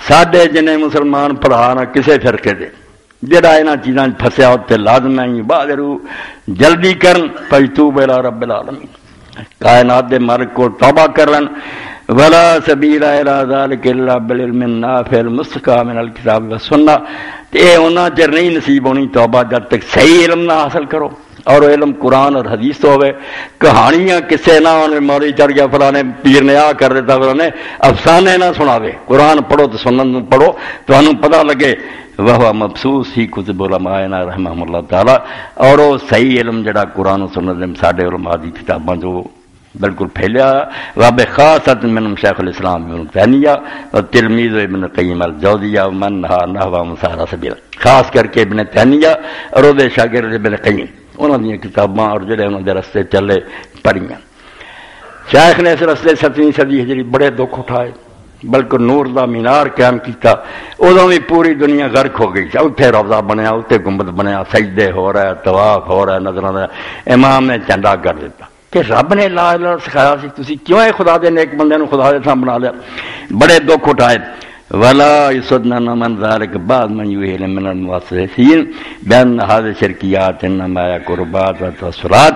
ساڈے جنے مسلمان پڑھانا کسے فرقے دے جڑا انہاں چیزاں پھسیا تے لازم ہے بادرو جلدی کرن فیتوب الی رب العالمین کائنات دے مالک کو توبہ کرن ولا سبیل الی ذلك الا بالعلم النافع المستقى من الكتاب والسنہ تے انہاں چر نہیں نصیب ہونی توبہ جب تک صحیح علم نہ حاصل کرو اور علم قرآن اور حدیث تو ہوئے کہانیاں کسے نہ ہونے موری چڑھ گیا فلانے پیر نے آ کر دیتا فلانے افسانے نہ سناوے قرآن پڑھو تو سنت پڑھو تو انہوں پتہ لگے وہ مبسوس ہی کتب علماء رحمہ اللہ تعالی اور وہ صحیح علم جڑا قرآن و سنت ساڈے علماء دی کتاباں جو بالکل پھیلیا واب خاصت منهم شیخ الاسلام ابن تیمیہ اور تلمیذ ابن قیم الجوزیہ من نحو مسار سبیل خاص کر کے ابن تیمیہ اور وہ شاگرد ابن قیم انہوں نے کتاباں اور جڑے انہوں نے رستے چلے پڑھیاں شیخ نے اس رستے 7ویں صدی ہجری بڑے دکھ اٹھائے بلکہ نور دا مینار قائم کیتا ادوں بھی پوری دنیا غرق ہو گئی اتنے روضہ بنیا اتنے گنبد بنیا سجدے ہو رہا ہے طواف ہو رہا ہے نظراں دا امام نے چنڈا کر دیتا کہ رب نے لا الہ سکھایا سی تسی کیوں اے خدا دے نیک بندے نو خدا دے تھاں بنا لیا بڑے دکھ اٹھائے ولا يصدنا من ذلك بعد من يهل من الموسوسين بان هذه الشركيات انما هي قربات وتوسلات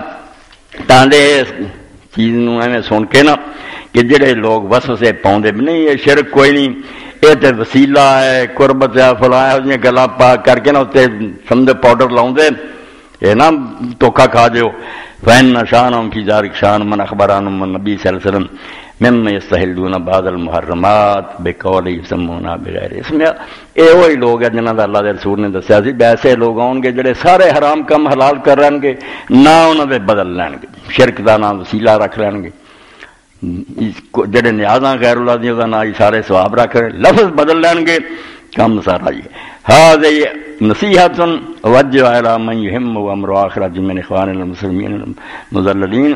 تاندے چیز نو ایویں سن کے نا کہ جڑے لوگ وسوسے پاؤندے نہیں یہ شرک کوئی نہیں یہ تے وسیلہ ہے قربت ہے فلاں ہے گلا پا کر کے نا تے سمجھ پاؤڈر لاؤندے یہ نا دھوکا کھا دیو فإن شانهم في ذلك شان من أخبرهم النبي صلى الله عليه وسلم مما يستحلون بعض المحرمات بقول يسمونها بغیر اسم یہ وہی لوگ ہیں جنہاں دا اللہ دے رسول نے دسیا سی ایسے لوگ ہون گے جڑے سارے حرام کم حلال کر رہن گے نہ انہاں دے بدل لین گے شرک دا نام وسیلہ رکھ لین گے جڑے نیازاں غیر اللہ دی دا نام سارے ثواب رکھ لفظ بدل لین گے کم سارا یہ ہاں نصیحت وجہ الی من یہم و امر آخرت من اخوان المسلمین المذللین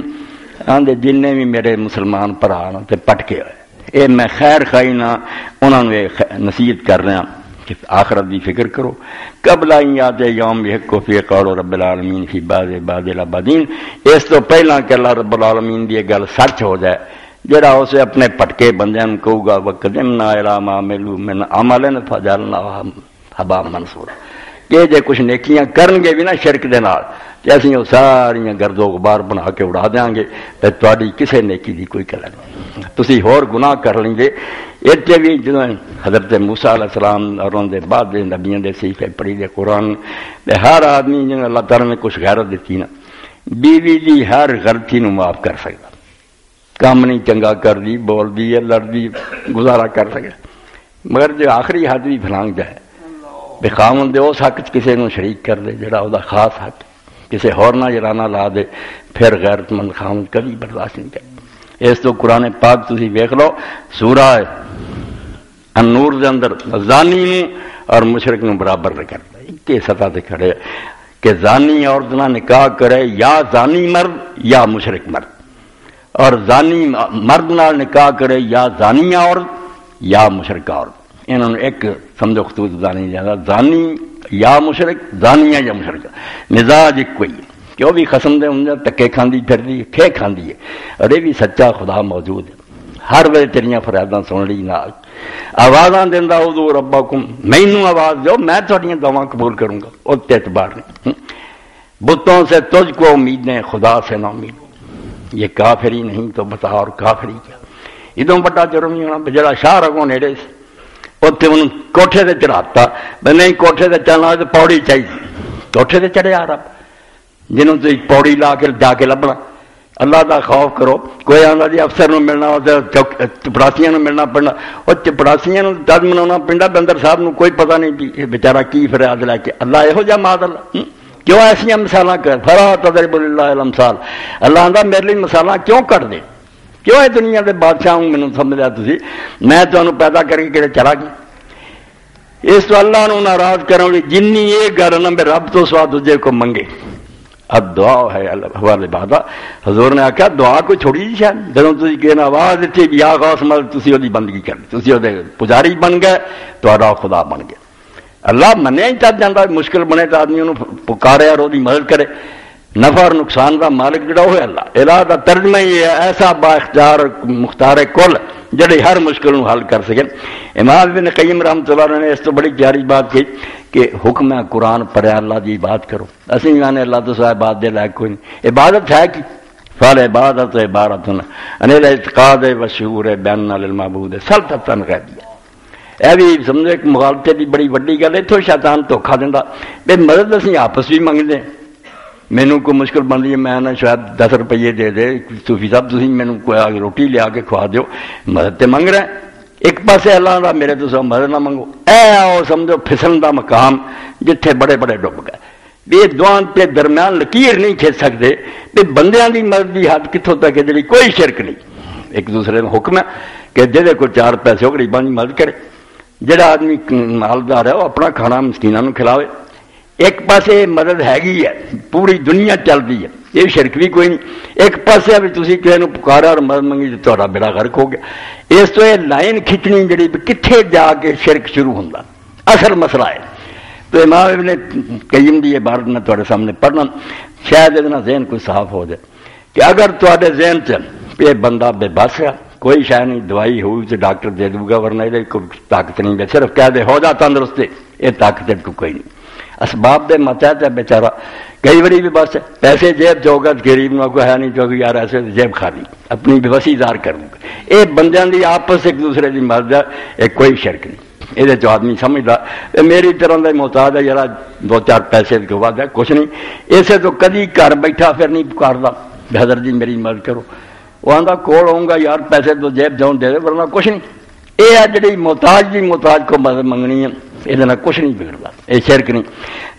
آندے جننے بھی میرے مسلمان بھرا تے پٹکے ہوئے اے میں خیر خائی نہ انہوں نے نصیحت کر رہا کہ آخرت دی فکر کرو قبل ان یاد یوم یحق فی قول رب العالمین فی بعض الابدین، اس تو پہلا کہ اللہ رب العالمین دی گل سچ ہو جائے جڑا اسے اپنے پٹکے بندیاں نوں کہو گا وقدمنا الی ما عملوا من عمل فجعلناہ حباء منثورا، کہ جے کچھ نیکیاں کرن گے بھی نا شرک دے نال تے اسی او ساریاں گرد و غبار بنا کے اڑا دیاں گے تے تہاڈی کسے نیکی دی کوئی قدر نہیں، تسی ہور گناہ کر لیں گے۔ اتنے بھی جدوں حضرت موسیٰ علیہ السلام اور ان دے بعد دے نبیوں دے صحیفے پڑھی دے قرآن دے ہر آدمی جنہوں اللہ تعالیٰ نے کچھ غیرت دیتی نا بیوی دی ہر غلطی نو معاف کر سکتا، کام نہیں چنگا کر دی بول دی یا لڑ دی گزارا کر سکے، مگر جو آخری حد بھی پھلانگ جائے بے خامن دے اس حق کسے نو شریک کر دے جڑا او دا خاص حق کسے ہور نہ جرانا لا دے پھر غیرت مند خامن کبھی برداشت نہیں کرے۔ اس تو قرآن پاک تسی ویکھ لو سورہ النور دے اندر زانی نو اور مشرک نو برابر نہ کرتا، ایک سطح تے کھڑے کہ زانی عورت نہ نکاح کرے یا زانی مرد یا مشرک مرد، اور زانی مرد نال نکاح کرے یا زانی عورت یا مشرک عورت، انہوں نے ایک سمجھو خطوط زانی جاتا زانی یا مشرک زانیہ یا مشرک، مزاج ایک کوئی کہ وہ بھی قسم دے ہوں تکے کھاندی پھر دی کھے کھاندی ہے، اور یہ بھی سچا خدا موجود ہے، ہر ویلے تیریاں فریاداں سن لی نہ آوازاں دیندا ادعوا ربکم، مینوں آواز دو میں تہاڈیاں دعاواں قبول کروں گا، اس تے اعتبار نہیں۔ بتوں سے تجھ کو امیدیں خدا سے نہ امید، یہ کافری نہیں تو بتا اور کافری کیا، ادوں بڑا جرم نہیں ہونا جڑا شاہ رگوں نیڑے سے اتنے انہوں کوٹھے تے چڑھاتا میں نہیں کوٹھے تے چڑھنا تو پوڑی چاہیے، کوٹھے تے چڑھے آ رہا جنہوں تھی پوڑی لا کے جا کے لبنا، اللہ دا خوف کرو، کوئی آندا جی افسر نو ملنا چپڑاسیاں نو ملنا پڑنا، اور چپڑاسیاں نو تد منا پنڈا بندر صاحب نو کوئی پتہ نہیں بھی بیچارہ کی فریاد لے کے اللہ یہو جا ماد اللہ کیوں ایسا مثال کر فلا تضرب للہ الامثال، اللہ آندا میرے لیے مثال کیوں کٹ دے، کیوں ہے دنیا دے بادشاہ ہوں مینوں سمجھ لیا تسی میں تمہیں پیدا کر کے کہڑے چلا گیا، اس تو اللہ نو ناراض کروں گی جنی یہ گل نہ رب تو سوا دوجے کو منگے، اب دعا ہے حوالے بادہ حضور نے آخیا دعا کوئی چھوڑی جی شاید جدوں تسی کہنا آواز دیتی بھی یا غوث مدد تسی وہ بندگی کر تسی وہ پجاری بن گئے تو خدا بن گیا، اللہ منیا ہی چل جاتا مشکل بنے تو آدمی انہوں پکارے اور وہ مدد کرے، نفع اور نقصان کا مالک جڑا وہ اللہ، الہ کا ترجمہ ہی ہے ایسا با اختیار مختار کل جڑے ہر مشکل نو حل کر سکے۔ امام ابن قیم رحمۃ اللہ علیہ نے اس تو بڑی پیاری بات کی کہ حکم ہے قرآن پڑھے اللہ دی عبادت کرو، اسی یعنی اللہ تو سوا عبادت دے لائق کوئی نہیں، عبادت ہے کہ فال عبادت عبارت ان الاعتقاد والشعور بین للمعبود سلطتا غیبیہ، اے بھی سمجھو ایک مغالطے دی بڑی وڈی گل، اتوں شیطان دھوکھا دیندا بے مدد اسی آپس بھی منگدے، مینوں کوئی مشکل بن رہی ہے میں نہ شاید 10 روپیے دے دے صوفی صاحب تسی مینوں کوئی روٹی لیا کے کھوا دیو، مدد تے منگ رہے ہیں ایک پاسے اللہ دا میرے تو سب مدد نہ منگو، اے آؤ سمجھو پھسلن دا مقام جتھے بڑے بڑے ڈب گئے، یہ دوان پہ درمیان لکیر نہیں کھینچ سکتے بھی بندیاں دی مدد دی حد کتوں تک ہے جڑی کوئی شرک نہیں، ایک دوسرے میں حکم ہے کہ جہے کوئی 4 پیسے ہو غریباں دی مدد کرے، جڑا آدمی مالدار ہے وہ اپنا کھانا مسکیناں نوں کھلاوے، ایک پاسے مدد ہے پوری دنیا چل رہی ہے یہ شرک بھی کوئی نہیں، ایک پاسے بھی تسی کسی نوں پکارا اور مدد منگی تو تہاڈا بیڑا غرق ہو گیا، اس تو یہ لائن کھچنی جڑی کتھے جا کے شرک شروع ہوندا اصل مسئلہ ہے۔ تو امام ابن قیم دی عبارت میں تہاڈے سامنے پڑھنا شاید اتنا ذہن کوئی صاف ہو جائے کہ اگر تہاڈے ذہن چ یہ بندہ بے بس ہے کوئی شے نہیں دوائی ہوئی تو ڈاکٹر دے دوں گا ورنہ یہ کوئی طاقت نہیں، صرف کہہ دے ہو جا تندرست، یہ طاقت کوئی نہیں، اسباب دے متحد ہے بیچارہ، کئی باری بھی بس پیسے جیب چوگا غریب نو کو ہے نہیں چوگی یار ایسے جیب خالی اپنی بے بسی ظاہر کروں گا، یہ بندیاں دی آپس ایک دوسرے دی مدد ہے، یہ کوئی شرک نہیں، یہ آدمی سمجھتا میری طرح کا محتاج ہے یار 2-4 پیسے کے بعد ہے کچھ نہیں، اسے تو کدی گھر بیٹھا پھر نہیں پکارتا حضرت جی میری مدد کرو، وہ آتا کول آؤں گا یار پیسے تو جیب جاؤں دے دے ورنہ کچھ نہیں، یہ ہے جی محتاج کو مدد منگنی ہے، یہ کچھ نہیں بگڑتا، یہ شرک نہیں۔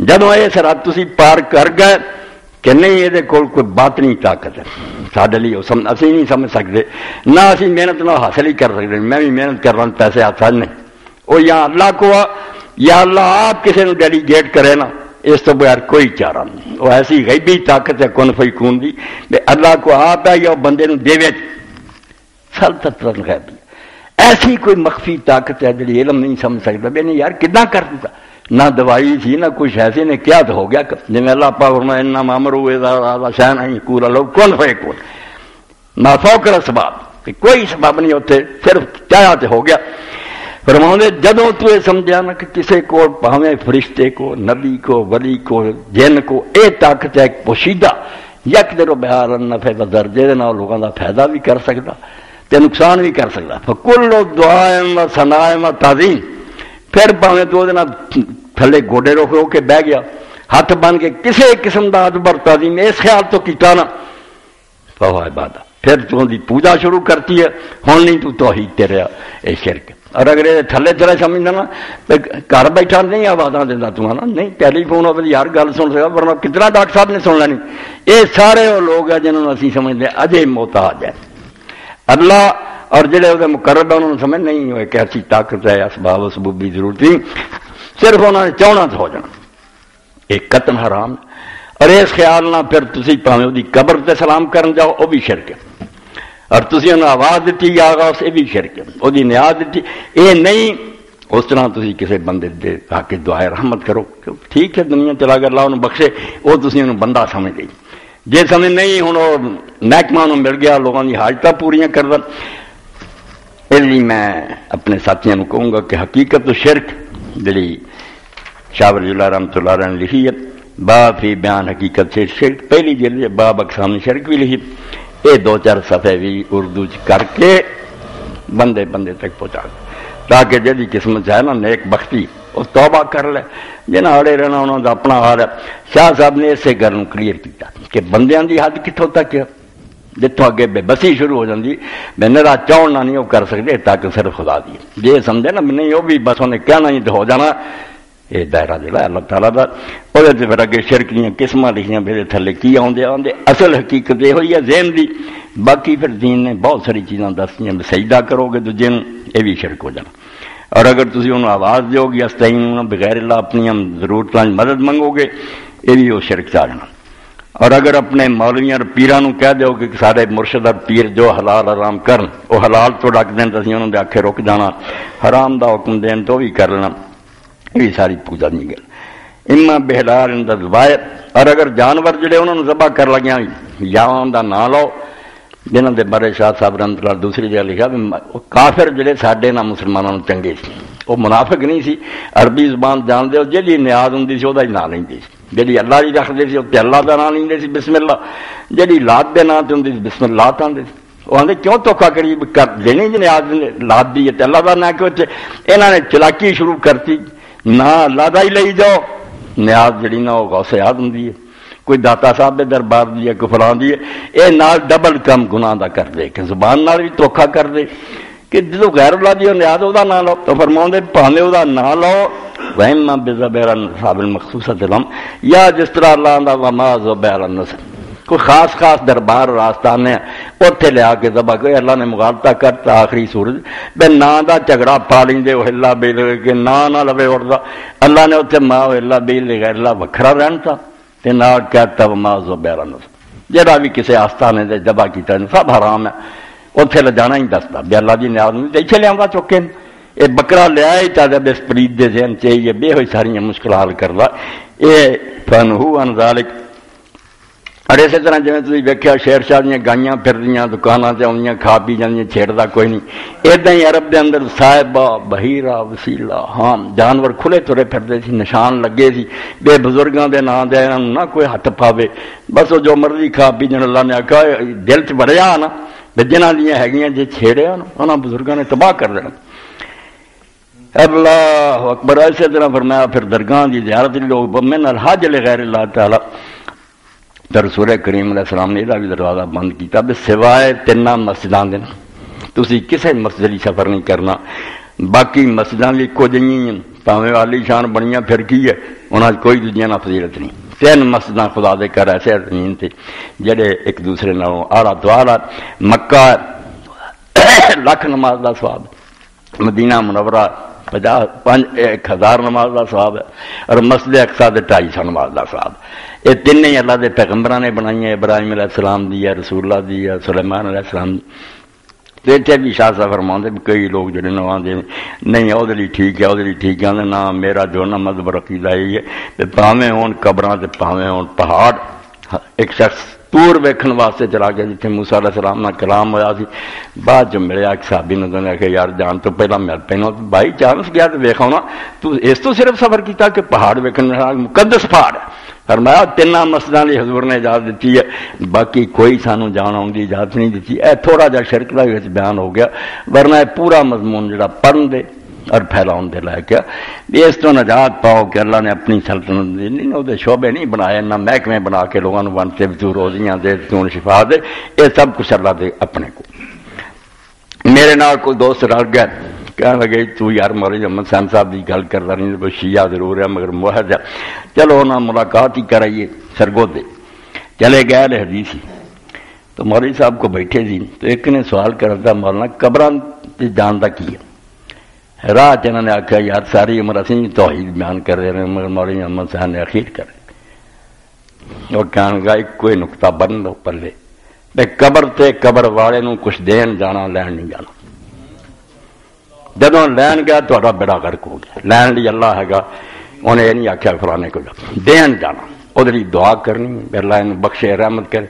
جدو یہ سرحد تسی پار کر گئے کہ نہیں یہ کوئی بات نہیں طاقت ہے سارے لیے اسی نہیں سمجھ سکتے، نہ اسی محنت نہ حاصل ہی کر سکتے، میں بھی محنت کر رہا ہوں پیسے آسان نہیں، وہ یہاں اللہ کو یا اللہ آپ کسی نے ڈیلیگیٹ کرے نا، اس تو بغیر کوئی چارہ نہیں۔ وہ ایسی غیبی طاقت ہے کن فیکون دی، اللہ کو آپ ہے یا بندے نو دے سلطنت غیبی، ایسی کوئی مخفی طاقت ہے جی علم نہیں سمجھ سکتا بھی نہیں یار کداں کر دیتا، نہ دوائی تھی نہ کچھ ایسے نے کیا تو ہو گیا، جی اللہ پاک فرمایا انا مامرو اذا شاء ان یقول له کن فیکون، ما فوق الاسباب، کوئی سبب نہیں ہوتے، صرف چاہا تو ہو گیا۔ فرماؤں جدوں تو یہ سمجھا نا کہ کسی کو پاویں فرشتے کو، نبی کو، ولی کو، جن کو اے طاقت ہے ایک پوشیدہ یقدر بہار النفع والضر، جہدے نال لوگاں دا فائدہ بھی کر سکتا تے نقصان بھی کر سکتا، فکل دعا و ثناء و تعظیم، پھر پاویں تو دے نال تھلے گوڈے رکھ رو کے بہ گیا، ہاتھ بن کے کسی قسم دا ادب اور تعظیم اس خیال تو کیتا نا فہو عبادہ، پھر تو دی پوجا شروع کرتی ہے، ہن نہیں تو توحید تے رہا، اے شرک۔ اور اگر یہ تھلے تھلے سمجھنا نا گھر بیٹھا نہیں آوازاں دینا تو نا، نہیں ٹیلی فون ہو یار گل سن سکا، ورنہ کتنا ڈاکٹر صاحب نے سن لینی۔ یہ سارے وہ لوگ ہیں جنہوں نے اسی سمجھتے اجے محتاج ہے اللہ، اور جڑے وہ مقرب ہیں انہوں نے سمجھ نہیں ہوئے کہ ایسی طاقت ہے، اسباب و سبوب کی ضرورت نہیں، صرف انہوں نے چاہنا تو ہو جانا، ایک قتل حرام۔ اور اس خیال نہ پھر تسی پاویں وہ قبر تے سلام کرن جاؤ وہ بھی شرک ہے، اور تسی انہوں آواز دیتی یا آغاز یہ بھی شرک ہے، وہ نیاز دیتی یہ نہیں، اس طرح تسی کسی بندے دے تاکہ دعائے رحمت کرو، ٹھیک ہے دنیا چلا کر اللہ انہوں بخشے، وہ تسی انہوں بندہ سمجھ گئی، جی سمجھ نہیں ہوں وہ محکمہ انہوں مل گیا لوگوں کی حاجتیں پوریاں کر دیں۔ اس لیے میں اپنے ساتھیوں کو کہوں گا کہ حقیقت تو شرک جڑی شاہ ولی اللہ رحمۃ اللہ علیہ نے لکھی ہے باب فی بیان حقیقت سے شرک، پہلی جلد باب اقسام شرک بھی لکھی، یہ 2-4 صفحے بھی اردو کر کے بندے بندے تک پہنچا دیں تاکہ جی قسمت ہے نا نیک بختی وہ توبہ کر لے، جنہیں اڑے رہنا انہوں کا اپنا حال ہے۔ شاہ صاحب نے اسے گل کلیئر کیا کہ بندیاں دی حد کتوں تک ہے، جتوں اگے بے بسی شروع ہو جاتی میں میرا چاہنا نہیں وہ کر سکتے تاکہ صرف خدا دی، جی سمجھے نا نہیں وہ بھی بس انہیں کہنا ہی تو ہو جانا، یہ دائرہ جڑا اللہ تعالیٰ کا وہ پھر اگے شرک دیا قسم لکھیاں میرے تھلے کی آدھے آدھے اصل حقیقت یہ ہوئی ہے ذہن دی، باقی پھر دین نے بہت ساری چیزاں دسیاں سجدہ کرو گے دوجے نوں یہ بھی شرک ہو جانا، اور اگر تسی انہوں آواز دیو گے استعینوا بغیر اللہ اپنی ضرورتوں مدد منگو گے یہ بھی وہ شرک چاہ جانا، اور اگر اپنے مولویاں اور پیراں نوں کہہ دیو کہ سارے مرشد اور پیر جو حلال حرام کرن وہ حلال تو ڈک دین تو اسی انہوں دے آکھے رک جانا، حرام دا حکم دین تو بھی کر لینا، یہ بھی ساری پوجا نہیں گل۔ اما بحلال اند الذبائح، اور اگر جانور جڑے انہوں نے ذبح کر لگیا یا ان دا نام لو، جنہوں دے بارے شاہ صاحب رحمۃ اللہ دوسری جگہ لکھا کافر جڑے ساڈے نہ مسلمانوں چنگے سی، وہ منافق نہیں سی، عربی زبان جانتے ہو، جی نیاز ہوں سی وہ نام لیندے سی، جی اللہ جی رکھتے سی اتنے اللہ کا نام لیندے سی بسم اللہ، جی لات دے نام تے ہوں سی بسم اللہ آتے سی، وہ آدھے کیوں دھوکھا کری کر دینی جی نیاز لات دی ہے اللہ کا نام کیوں، انہوں نے چلاکی شروع کرتی نہ اللہ کا ہی لئی جاؤ، نیاز جڑی نہ وہ غوث یاد ہوں ہے، کوئی داتا صاحب دے دربار دی ہے کوئی فلان دی ہے، یہ نال ڈبل کم گناہ دا کر دے کہ زبان نال بھی دھوکھا کر دے کہ جدو غیر اللہ دی نیاز وہ نام لو تو فرماؤں دے پانے وہ نام لو وَإِمَّا بِذَبِيحٍ صَابٍ مَخْصُوصَةٍ لَهُمْ، یا جس طرح اللہ دا وَمَا ذُبِحَ عَلَى النُّصُبِ، کوئی خاص خاص دربار راستانے اتنے لیا کے ذبح کوئی اللہ نے مغالطہ کرتا آخری سورج بے نا دا جھگڑا پا لیندے وہ اللہ بے کہ نا نہ لوے اڑدا، اللہ نے اتنے ماں اللہ بے غیر اللہ وکھرا رہن تھا تے نہ کہتا وما ذبح علی النصب، جڑا بھی کسی آستانے دے ذبح کیتا سب حرام ہے، اتنے لے جانا ہی دستا بے اللہ دی نیاز نہیں اتنے لیا چکے یہ بکرا لیا ہی چاہتا بے پرید دے ذہن چاہیے بے ہوئی ساری مشکل حل کردا یہ فنہو عن ذالک۔ اور اسی طرح جی تھی ویکیا شیر شاہ دیا گائیاں پھردیاں دکانوں سے آدیاں کھا پی جاندیاں چھیڑتا کوئی نہیں، ادا ہی عرب دے اندر صاحبہ بحیرہ وسیلہ ہاں جانور کھلے ترے پھرتے سی، نشان لگے سی بے بزرگاں دے نام دے نہ کوئی ہاتھ پاوے، بس وہ جو مرضی کھا پی جان، اللہ نے آخا دل چ بڑھیا نا جنہ دیا ہے جی چھیڑیا نا انہوں بزرگوں نے تباہ کر دینا۔ اللہ اکبر۔ اسی طرح فرمایا پھر درگاہ کی زیارت لوگ من الحج لغیر اللہ تعالی، در رسول کریم علیہ السلام نے یہ بھی دروازہ بند کیا بے سوائے 3 مسجداں دے تسی کسی مسجد لی سفر نہیں کرنا، باقی مسجداں بھی کچھ نہیں پاویں عالی شان بنیاں پھر کی ہے انہاں کوئی دوجیاں نہ فضیلت نہیں، 3 مسجداں خدا دے کر ایسے زمین تے جڑے ایک دوسرے نالوں آڑا دوآڑا، مکہ 1,00,000 نماز دا ثواب، مدینہ منورہ 1000 نماز کا ثواب ہے، اور مسجد اقصی 250 نماز کا ثواب۔ یہ تین ہی اللہ کے پیغمبروں نے بنائی ہیں، ابراہیم علیہ السلام دی ہے، رسول اللہ دی ہے، سلیمان علیہ السلام دی۔ تو اتنے بھی شاہ صاحب فرماتے بھی کئی لوگ جڑے نہ آتے نہیں وہ ٹھیک ہے، وہ ٹھیک ہے، نہ میرا جو نہ مذہب عقیدہ یہی ہے کہ پاویں ہون قبراں تے پاویں ہون پہاڑ۔ ایک شخص تور ویکھن واسطے چلا گیا جتنے موسیٰ علیہ السلام نہ کلام ہوا سی، بعد جو ملیا ایک صحابی نے تو کہ یار جان تو پہلا مل پہنا بائی چانس گیا تو ویکھا ہونا تو اس تو صرف سفر کیتا کہ پہاڑ ویکھن مقدس پہاڑ ہے۔ فرمایا تین مسجداں دی حضور نے اجازت دیتی ہے، باقی کوئی سانو جان آن دی اجازت نہیں دیتی۔ اے تھوڑا جا شرک دا بیان ہو گیا، ورنہ پورا مضمون جڑا پڑھن دے اور پھیلاؤن دے لے کے اس تو نجات پاؤ کہ اللہ نے اپنی سلطنت نہیں وہ شعبے نہیں بنائے، نہ محکمے بنا کے لوگوں نے ونتے بھی تو روزیاں دے تو شفا دے، یہ سب کچھ اللہ دے اپنے کو۔ میرے نال کوئی دوست رل گیا کہنے لگے تو یار مولوی محمد حسین صاحب کی گل کرتا نہیں، شیعہ ضرور ہے مگر موحد ہے، چلو انہاں ملاقات ہی کرائیے سرگودے۔ چلے گئے حدیث ہی تو مولوی صاحب کو بیٹھے تھی تو ایک نے سوال کرتا مولانا قبراں جانتا کی ہے؟ راہ انہوں نے آخیا یار ساری عمر اسی توحید بیان کر رہے ہیں مگر مولوی محمد حسین نے اخیر کر اور کہنے لگا ایک کوئی نقطہ بن دو پلے بے قبر تے قبر والے نو کچھ دین جانا لین نہیں جانا۔ جدوں لین گیا تو بیڑا غرق ہو گیا، لین لی اللہ ہے گا انہیں یہ نہیں آخیا فلانے کو دین جانا، ادھر دعا کرنی اللہ ان بخشے رحمت کرے۔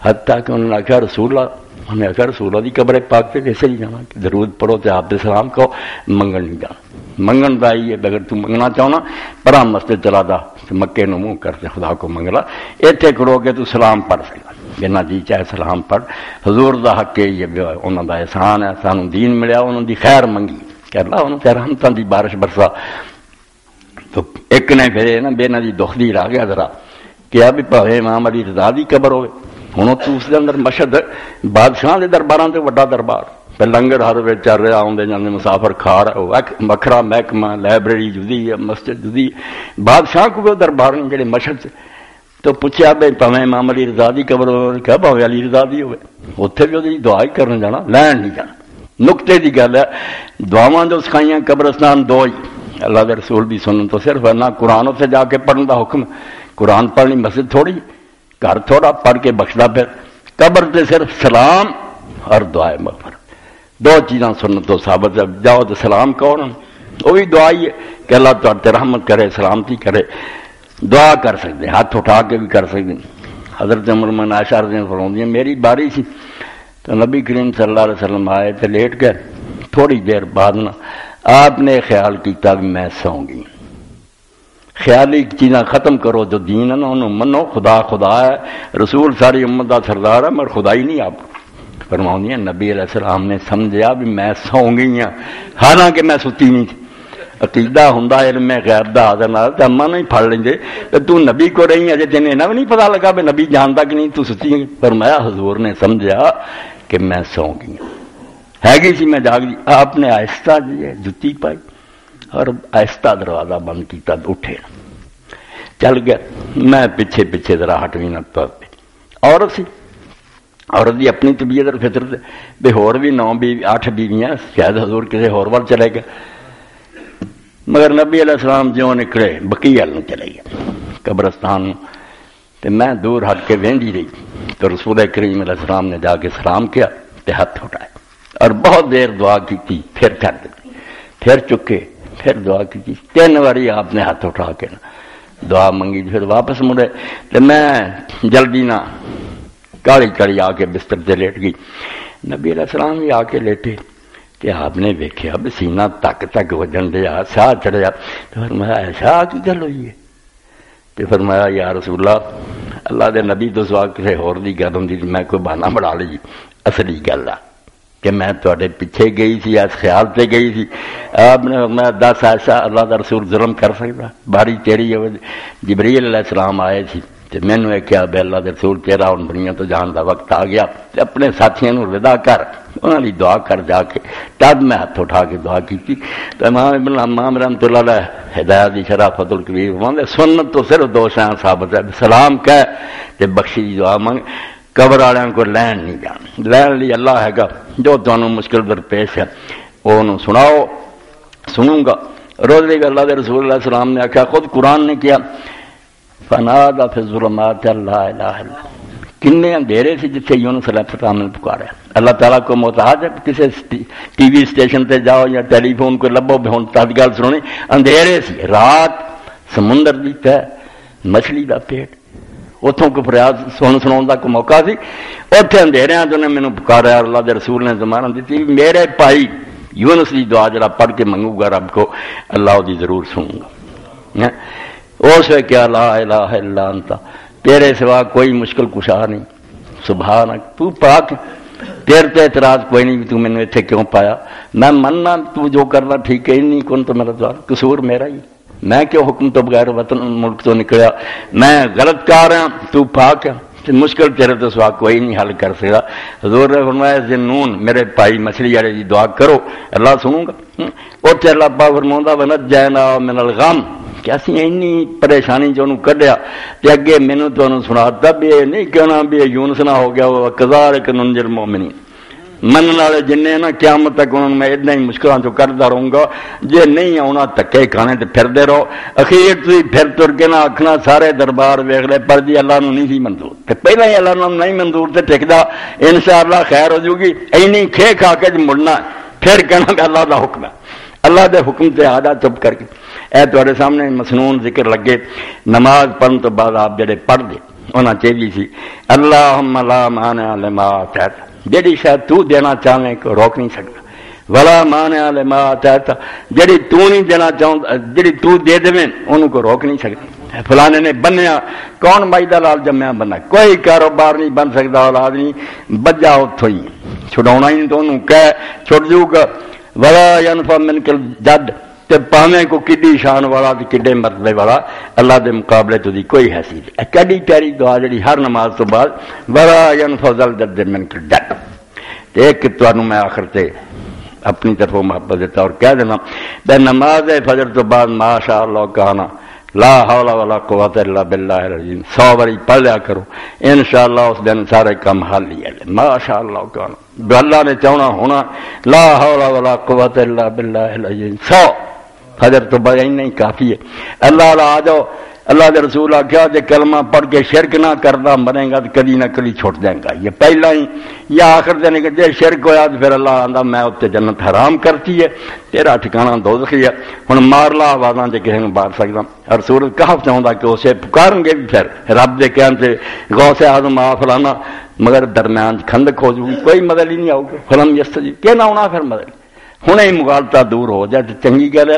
حتیٰ کہ انہوں نے آخیا رسول اللہ، انہیں آخیا رسول اللہ دی قبر پاک پہ کیسے نہیں جانا، درود پڑھو تے آپ سلام کہو، منگن نہیں جانا۔ منگن دا ہی ہے اگر تو منگنا چاہنا پرا مسجد چلا دا مکے نو منہ کرتے خدا کو منگلا، اتنے کرو گے تو سلام پڑھ سکتا جنا جی چاہے سلام پڑھ۔ حضور دا حق ہے یہ انہوں دا احسان ہے، سانو دین ملیا انہوں دی خیر منگی کہ اللہ انہوں تے رحمتاں دی بارش برسا۔ تو ایک نے پھر نا بے نا دی دکھ دی آ گیا ذرا کیا بھی پاوے امام علی رضا دی قبر ہوئے ہوں تو اس دے اندر مشہد بادشاہ دے درباراں تے وڈا دربار پہ لنگر ہر ویل چل رہا آدھے جانے مسافر کھا رہا وکھرا محکمہ لائبریری جدی ہے مسجد جدی بادشاہ کو دربار نہیں جڑے مشہد سے۔ تو پوچھا بھائی پاویں امام علی رضا دی قبر کیا پاویں علی رضا دی ہوئے اتنے بھی وہ دعا ہی کرنے جانا لین نہیں جانا۔ نقطے دی گل ہے دعاواں جو سکھائیاں قبرستان دو ہی اللہ کے رسول دی سنن تو صرف نہ قرآن اتنے جا کے پڑھن دا حکم، قرآن پڑھنی مسجد تھوڑی گھر تھوڑا پڑھ کے بخشدا پھر قبر تے صرف سلام اور دعائے مغفرت دو چیزاں سنن تو ثابت ہے۔ جاؤ تو سلام کہو نا وہ بھی دعا ہی ہے کہ اللہ تعالی رحمت کرے سلامتی کرے، دعا کر سکتے ہاتھ اٹھا کے بھی کر سکتے۔ حضرت عمر من عائشہ رضی اللہ عنہا فرماتی ہیں میری باری سی تو نبی کریم صلی اللہ علیہ وسلم آئے تو لیٹ گئے، تھوڑی دیر بعد نا آپ نے خیال کیتا بھی میں سوں گی۔ خیالی چیزاں ختم کرو، جو دین ہے نا انہوں منو، خدا خدا ہے، رسول ساری امت دا سردار ہے مگر خدا ہی نہیں آپ فرماؤں۔ نبی علیہ السلام نے سمجھا بھی میں سوں گئی ہوں حالانکہ میں ستی نہیں تھی۔ عقیدہ ہوں علم غیب دا حاضر نال تے اما نہیں پڑھ لیں تو نبی کو رہی اجے تین بھی نہیں پتا لگا بھی نبی جانتا کہ نہیں تو ستی ہے۔ فرمایا حضور نے سمجھا کہ میں سوں گئی ہوں، ہے گی سی میں جاگ دی۔ آپ نے آہستہ جتی پائی اور آہستہ دروازہ بند کیتا اٹھے چل گیا۔ میں پیچھے پیچھے ذرا ہٹویں نہ پہ عورت سی، عورت دی اپنی طبیعت اور فطرت بے ہور بھی 9 بیوی 8 بیویاں شاید حضور کسی ہور وال چلے گئے مگر نبی علیہ السلام جو نکلے بقیع نو چلے گئے قبرستان تے میں دور ہٹ کے وہندی رہی تو رسول کریم علیہ السلام نے جا کے سلام کیا تے ہاتھ اٹھائے اور بہت دیر دعا کی تھی، پھر کر دی، پھر چکے، پھر دعا کی تھی 3 باری آپ نے ہاتھ اٹھا کے دعا منگی، پھر واپس مڑے تو میں جلدی نہ کالی کالی آ کے بستر سے لیٹ گئی۔ نبی علیہ السلام بھی آ کے لیٹے کہ آپ نے ویکھیا بھی سینہ تک تک وجن دیا ساہ چڑھیا تو فرمایا ایسا کی گل ہوئی ہے؟ تو فرمایا یا رسول اللہ دے نبی تو سوا کسی ہور دی گل ہوندی میں کوئی بہانہ بنا لی، اصلی گل ہے کہ میں تواڈے پیچھے گئی سی اس خیال سے گئی سی آپ نے میں 10 ایسا اللہ دا رسول ظلم کر سکتا باری تیری ہے۔ جبریل علیہ السلام آئے تھی تو میں نے کیا بے اللہ دے رسول تیرا ان دنیا تو جان دا وقت آ گیا، اپنے ساتھیوں کو ودا کر انہوں نے دعا کر جا کے تب میں ہاتھ اٹھا کے دعا کی تھی۔ تو امام ابن امام رحمۃ اللہ علیہ ہدایت دی شرح فتح القبیر فرماتے سنت تو صرف 2 شیاں ثابت ہے، سلام کہہ تے بخشی دی دعا منگ، قبر والوں کو لین نہیں جانا، لین لی اللہ ہے گا جو تمہیں مشکل درپیش ہے وہ سناؤ سنوں گا. روز اللہ کے رسول اللہ علیہ السلام نے آخیا، خود قرآن نے کیا فنادى في الظلمات لا الہ الا. کنے اندھیرے سے جتنے یونس علیہ السلام نے پکارا. اللہ تعالیٰ کو محتاج ہے کسی ٹی وی اسٹیشن تے جاؤ یا ٹیلی فون کو لبو ہوں تد گل سنونی. اندھیرے سے رات سمندر دی تہ مچھلی دا پیٹ اتوں کو فریاد سنا کا کوئی موقع سی. اتنے اندھیرے جو نے مینوں پکارا. اللہ دے رسول نے زمانہ دیتی میرے بھائی یونس کی دعا جڑا پڑھ کے منگوں گا رب کو اللہ دی ضرور سنوں گا. اس وقت کیا لا الہ الا انت، تیرے سوا کوئی مشکل کشا نہیں. سبحانک، تو پاک، تیرے تے اعتراض کوئی نہیں. تو مینوں اتنے کیوں پایا؟ میں مننا تو جو کرنا ٹھیک ہے، نہیں کون تو میرا دوار قصور میرا ہی. میں کیوں حکم تو بغیر وطن ملک تو نکلیا؟ میں غلط کر رہا، تو پاک ہے. مشکل تیرے تو سوا کوئی نہیں حل کر سکتا. حضور نے فرمایا ذنون میرے بھائی مچھلی والے دی دعا کرو اللہ سنوں گا. اتنے اللہ پاک فرماؤں ونجینا من الغم کہ اسی اینی پریشانی جو کڈیا تے اگے مینوں تانوں سناتا بھی نہیں کہنا بھی یونس نہ ہو گیا وہ کذالک ننجی المؤمنین. من والے جن نا قیامت تک انہوں میں اتنا ہی مشکلوں چ کرتا رہوں گا. جے نہیں آنا دھکے کھانے تے پھردے رہو. اخیر تھی پھر تر کے نہ آخنا سارے دربار ویخ لے پر جی اللہ نو نہیں سی منظور تے پہلے ہی اللہ نو نہیں منظور تے ٹکدا انشاءاللہ خیر ہو جائے گی. اینی کھے کھا کے مڑنا پھر کہنا کہ اللہ دا حکم ہے. اللہ دے حکم تے آجا چپ کر کے اے تہاڈے سامنے مسنون ذکر لگے. نماز پڑھن تو بعد آپ جڑے پڑھ دے انہاں چاہیے سی اللہم لا مانع لما اعطیت، جڑی شاید تو دینا چاہے کو روک نہیں سکتا. ولا مانع لما اعطیت، جڑی تو نہیں دینا چاہتا جڑی تو دے دے انہوں کو روک نہیں سکتا. فلانے نے بنیا کون مائی دا لال جمیا بننا، کوئی کاروبار نہیں بن سکتا. اولاد نہیں بجا اتوں ہی چھڑاؤنا ہی نہیں تو انہوں کہہ چھوڑ جو گا. ولا ینفع منک الجد، تے پاویں کو کڈی شان والا تے کڈے مرتبے والا اللہ دے مقابلے تو دی کوئی حیثیت. کڈی پیاری دعا جڑی ہر نماز تو بعد ولا ینفع ذل جد منک الجد. تے ایک تانوں میں آخر تے اپنی طرفوں محبت دیتا اور کہہ دینا بے نماز فجر تو بعد ماشاء اللہ کہنا لا حول ولا قوت الا باللہ العظیم 100 باری پڑھ لیا کرو. انشاءاللہ اس دن سارے کام حل ہی ہے. ماشاء اللہ کہنا اللہ نے چاہنا ہونا لا حول ولا قوت الا باللہ العظیم 100 فجر تو بعد نہیں کافی ہے. اللہ آ جاؤ. اللہ کے رسول آخیا جی کلمہ پڑھ کے شرک نہ کرتا مرے گا تو کدی نہ کدی چھوٹ جائے گا. یہ پہلا ہی یا آخر دن کہ جی شرک ہوا تو پھر اللہ آتا میں اتنے جنت حرام کرتی ہے تیرا ٹھکانا دوزخی ہے. ہوں مار لا آوازاں جی کسی نے مار سکتا. اور سورج کہف چاہتا کہ اسے پکارن گے بھی پھر رب دے کہن سے غوث اعظم آ فلانا مگر درمیان کھندک ہو جائے کوئی مدد ہی نہیں آؤ گا. فلم یس جی کہ نہ ہونا پھر مدد ہوں ہی مغالطہ دور ہو جائے تو چنگی گل ہے.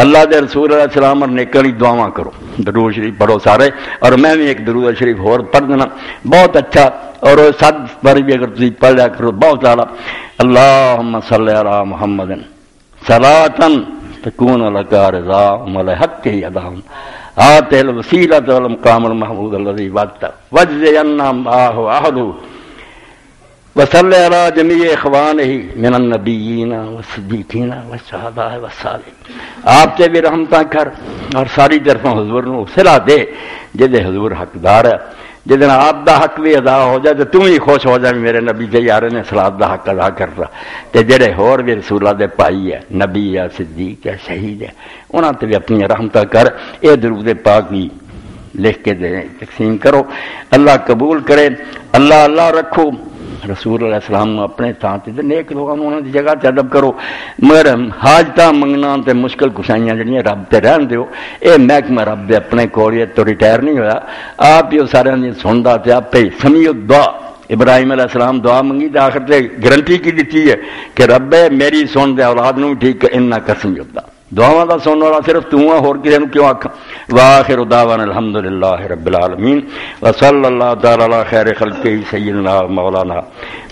اللہ دے رسول علیہ السلام اور نیکڑی دعاواں کرو. درود شریف پڑھو سارے اور میں بھی ایک درود شریف اور پڑھ دینا بہت اچھا. اور 7 بار بھی اگر تھی پڑھ لیا کرو بہت زیادہ. اللہم صلی علی محمد صلاۃ تکون لک رضا ولحق اداء آتِ الوسیلۃ والمقام المحمود الذی وعدتہ واجزی عنا معہ عہدہ وصلی علی جمیع اخوانہ من النبیین والصدیقین والشہداء والصالحین. آپ سے بھی رحمتہ کر اور ساری طرفوں حضور نو صلہ دے جدے حضور حقدار ہے. جدن آپ دا حق بھی ادا ہو جائے تو تم ہی خوش ہو جائے میرے نبی جی یار نے صلاۃ دا حق ادا کرتا. تے جڑے ہور بھی رسولہ دے پائی ہے نبی ہے صدیق ہے شہید ہے انہاں تے بھی اپنی رحمتہ کر. اے درود پاک بھی لکھ کے دے تقسیم کرو. اللہ قبول کرے. اللہ اللہ رکھو. رسول اللہ السلام اپنے تھان سے نیک لوگوں انہوں نے جگہ سے ادب کرو. مگر حاجت منگنا تے مشکل کشائیاں جڑیاں رب تے رہن دیو. اے محکمہ رب دے اپنے کول تو ریٹائر نہیں ہویا. آپ ہی سارے دی سندا تے آپ ہی سمیع الدعا. ابراہیم علیہ السلام دعا منگی تے آخر تے گارنٹی کی دیتی ہے کہ رب میری سن دے اولاد نو ٹھیک انک سمیع الدعا. دعاواں دا سننے والا صرف تو ہے اور کسی نو کیوں آکھاں. واخر دعوانا الحمدللہ رب العالمین وصلی اللہ تعالی علی خیر خلقہ سیدنا مولانا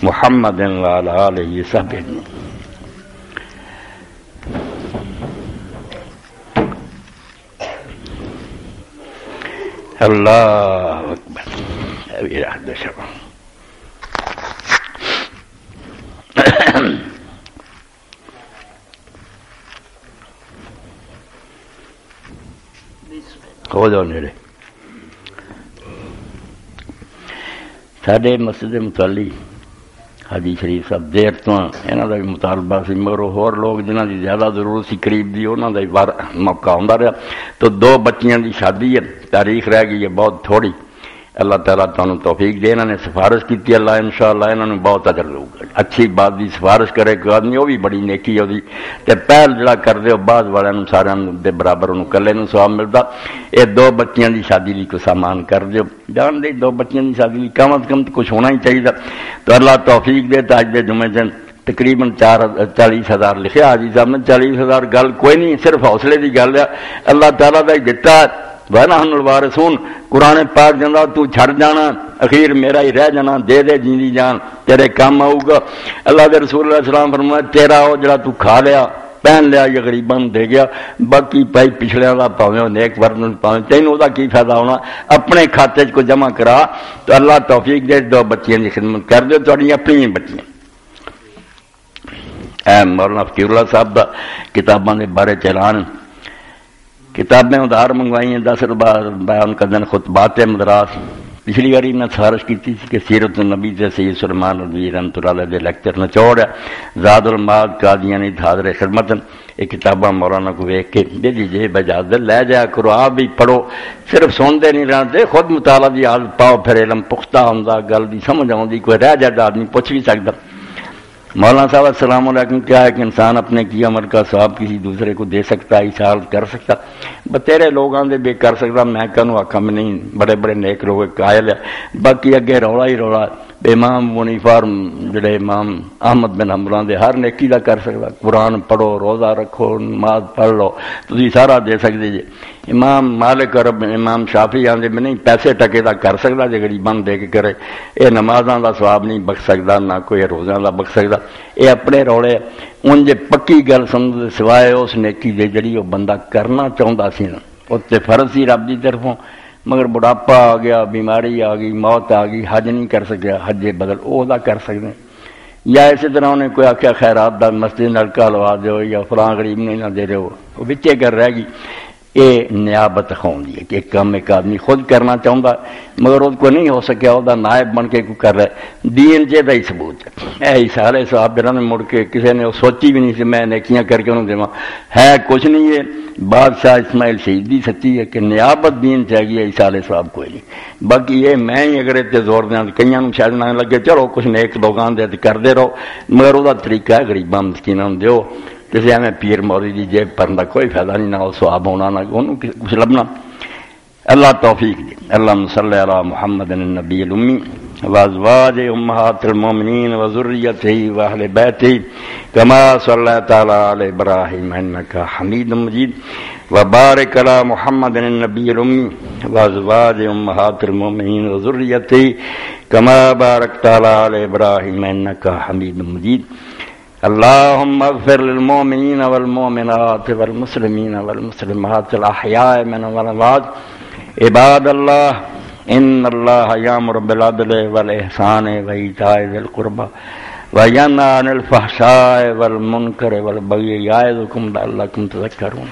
محمد وعلی آلہ وصحبہ اجمعین. اللہ اکبر. ابھی راحت شبہ ہو جاؤ نیڑے. ساڈے مسجد متولی حاجی شریف صاحب دیر تو یہاں کا بھی مطالبہ سی مگر ہور لوگ جنہاں دی زیادہ ضرورت سی قریب دی انہاں دا بار موقع آندا رہا تو 2 بچیاں دی شادی ہے تاریخ رہ گئی ہے بہت تھوڑی اللہ تعالیٰ تانوں توفیق دے انہوں نے سفارش کی اللہ انشاءاللہ انہوں نے بہت اجر دے گا اچھی بات دی سفارش کرے کوئی آدمی وہ بھی بڑی نیکی ہے تے پہل جڑا کر دے بعد والوں سارے دے برابر انہوں کلے نوں ثواب ملتا یہ 2 بچیاں دی شادی لی کو سامان کر دیو جان دے 2 بچیاں دی شادی لی کم از کم کچھ ہونا ہی چاہیے تو اللہ توفیق دے تو اج دے جمعے دن تقریباً 40,000 لکھا حاجی صاحب نے 40,000 گل کوئی نہیں صرف حوصلے کی گل ہے اللہ تعالیٰ کا دتا وَنَحْنُ الْوَارِثُونَ قرآن پاک جانا تو چھڑ جانا اخیر میرا ہی رہ جانا دے دے جیندی جان تیرے کام آؤ گا اللہ کے رسول اللہ علیہ السلام فرمایا تیرا وہ جڑا تو کھا لیا پہن لیا یا غریباں دے گیا باقی پائی پچھڑیاں دا پاویں نیک ورن پاویں تینوں دا کی فائدہ ہونا اپنے کھاتے کو جمع کرا تو اللہ توفیق دے 2 بچیاں دی خدمت کر دے تہاڈی اپنی بچیاں اے مولانا فقیر اللہ صاحب دا کتاباں دے بارے اعلان کتابیں ادھار منگوائی ہیں 10 روپے بیان کردن خطبات مدراس پچھلی باری میں سفارش کی تھی کہ سیرت النبی سے سید سلیمان رضوی رحمۃ اللہ علیہ دے لیکچر نچوڑ ہے زاد المعاد قادیانی حاضر خدمت یہ کتاباں مولانا کو ویکھ کے دے دیجیے بجاز لے جایا کرو آپ بھی پڑھو صرف سوندے نہیں رہتے خود مطالعہ دی عادت پاؤ پھر علم پختہ ہوندا گل دی سمجھ آؤندی کوئی رہ جاتا آدمی پوچھ بھی سکتا مولانا صاحب السلام علیکم کیا ہے کہ انسان اپنے کی عمل کا ثواب کسی دوسرے کو دے سکتا ہے اشارہ کر سکتا بتیرے لوگ آندے بے کر سکتا میں کنوں آکھا میں نہیں بڑے بڑے نیک لوگ قائل ہے باقی اگے رولا ہی رولا امام منیفار جڑے امام احمد بن حنبل دے ہر نیکی دا کر سکتا قرآن پڑھو روزہ رکھو نماز پڑھ لو تسی سارا دے سکتے جی امام مالک اور امام شافعی آندے میں نہیں پیسے ٹکے دا کر سکتا جے غریباں دے کے کرے اے نمازاں دا ثواب نہیں بخش سکتا نہ کوئی روزاں دا بخش سکتا اے اپنے رولے ان جے پکی گل سمجھ سوائے اس نیکی دے جڑی وہ بندہ کرنا چاہتا سی نا اتنے فرض سی رب دی طرفوں مگر بڑھاپا آ گیا بیماری آ گئی موت آ گئی حج نہیں کر سکیا حج بدل وہ دا کر سکتے یا اسی طرح انہیں کوئی آخیا خیرات دا مسجد نلکا لوا دو یا فلاں غریب نے نہ دے رہے ہو وہ بچے کر رہ گئی یہ نیابت خون دی ہے کہ ایک کام ایک آدمی خود کرنا چاہتا مگر اس کو نہیں ہو سکیا وہ نائب بن کے کو کر رہا ہے دین چاہتا ہی ثبوت ہے اے سارے صاحب جنہوں نے مڑ کے کسی نے سوچی بھی نہیں سی میں نیکیاں کر کے انہوں دیواں ہے کچھ نہیں ہے بادشاہ اسماعیل شہید دی سچی ہے کہ نیابت دین چاہیے سارے صاحب کوئی نہیں باقی یہ میں ہی اگر اتنے زور دیا کئی شاید نہ لگے چلو کچھ نیک لوگاں دے کرتے رہو مگر وہ طریقہ ہے غریباں مسکیناں دیو کسی میں پیر موری دی جیب پرندہ کوئی فائدہ نہیں نہ سواب ہونا نہ انہوں کچھ لبنا اللہ توفیق دی اللہم صلی علی محمد النبی الامی وازواج امہات المومنین وذریتہ واہل بیتہ کما صلیت علی ابراہیم انکا حمید مجید وبارک علی محمد النبی الامی وازواج امہات المومنین وذریتہ کما بارکت علی ابراہیم انکا حمید مجید اللهم اغفر للمؤمنين والمؤمنات والمسلمين والمسلمات الأحياء منهم والأموات عباد الله إن الله يأمر بالعدل والإحسان وإيتاء ذي القربى وينهى عن الفحشاء والمنكر والبغي يعظكم لعلكم تذكرون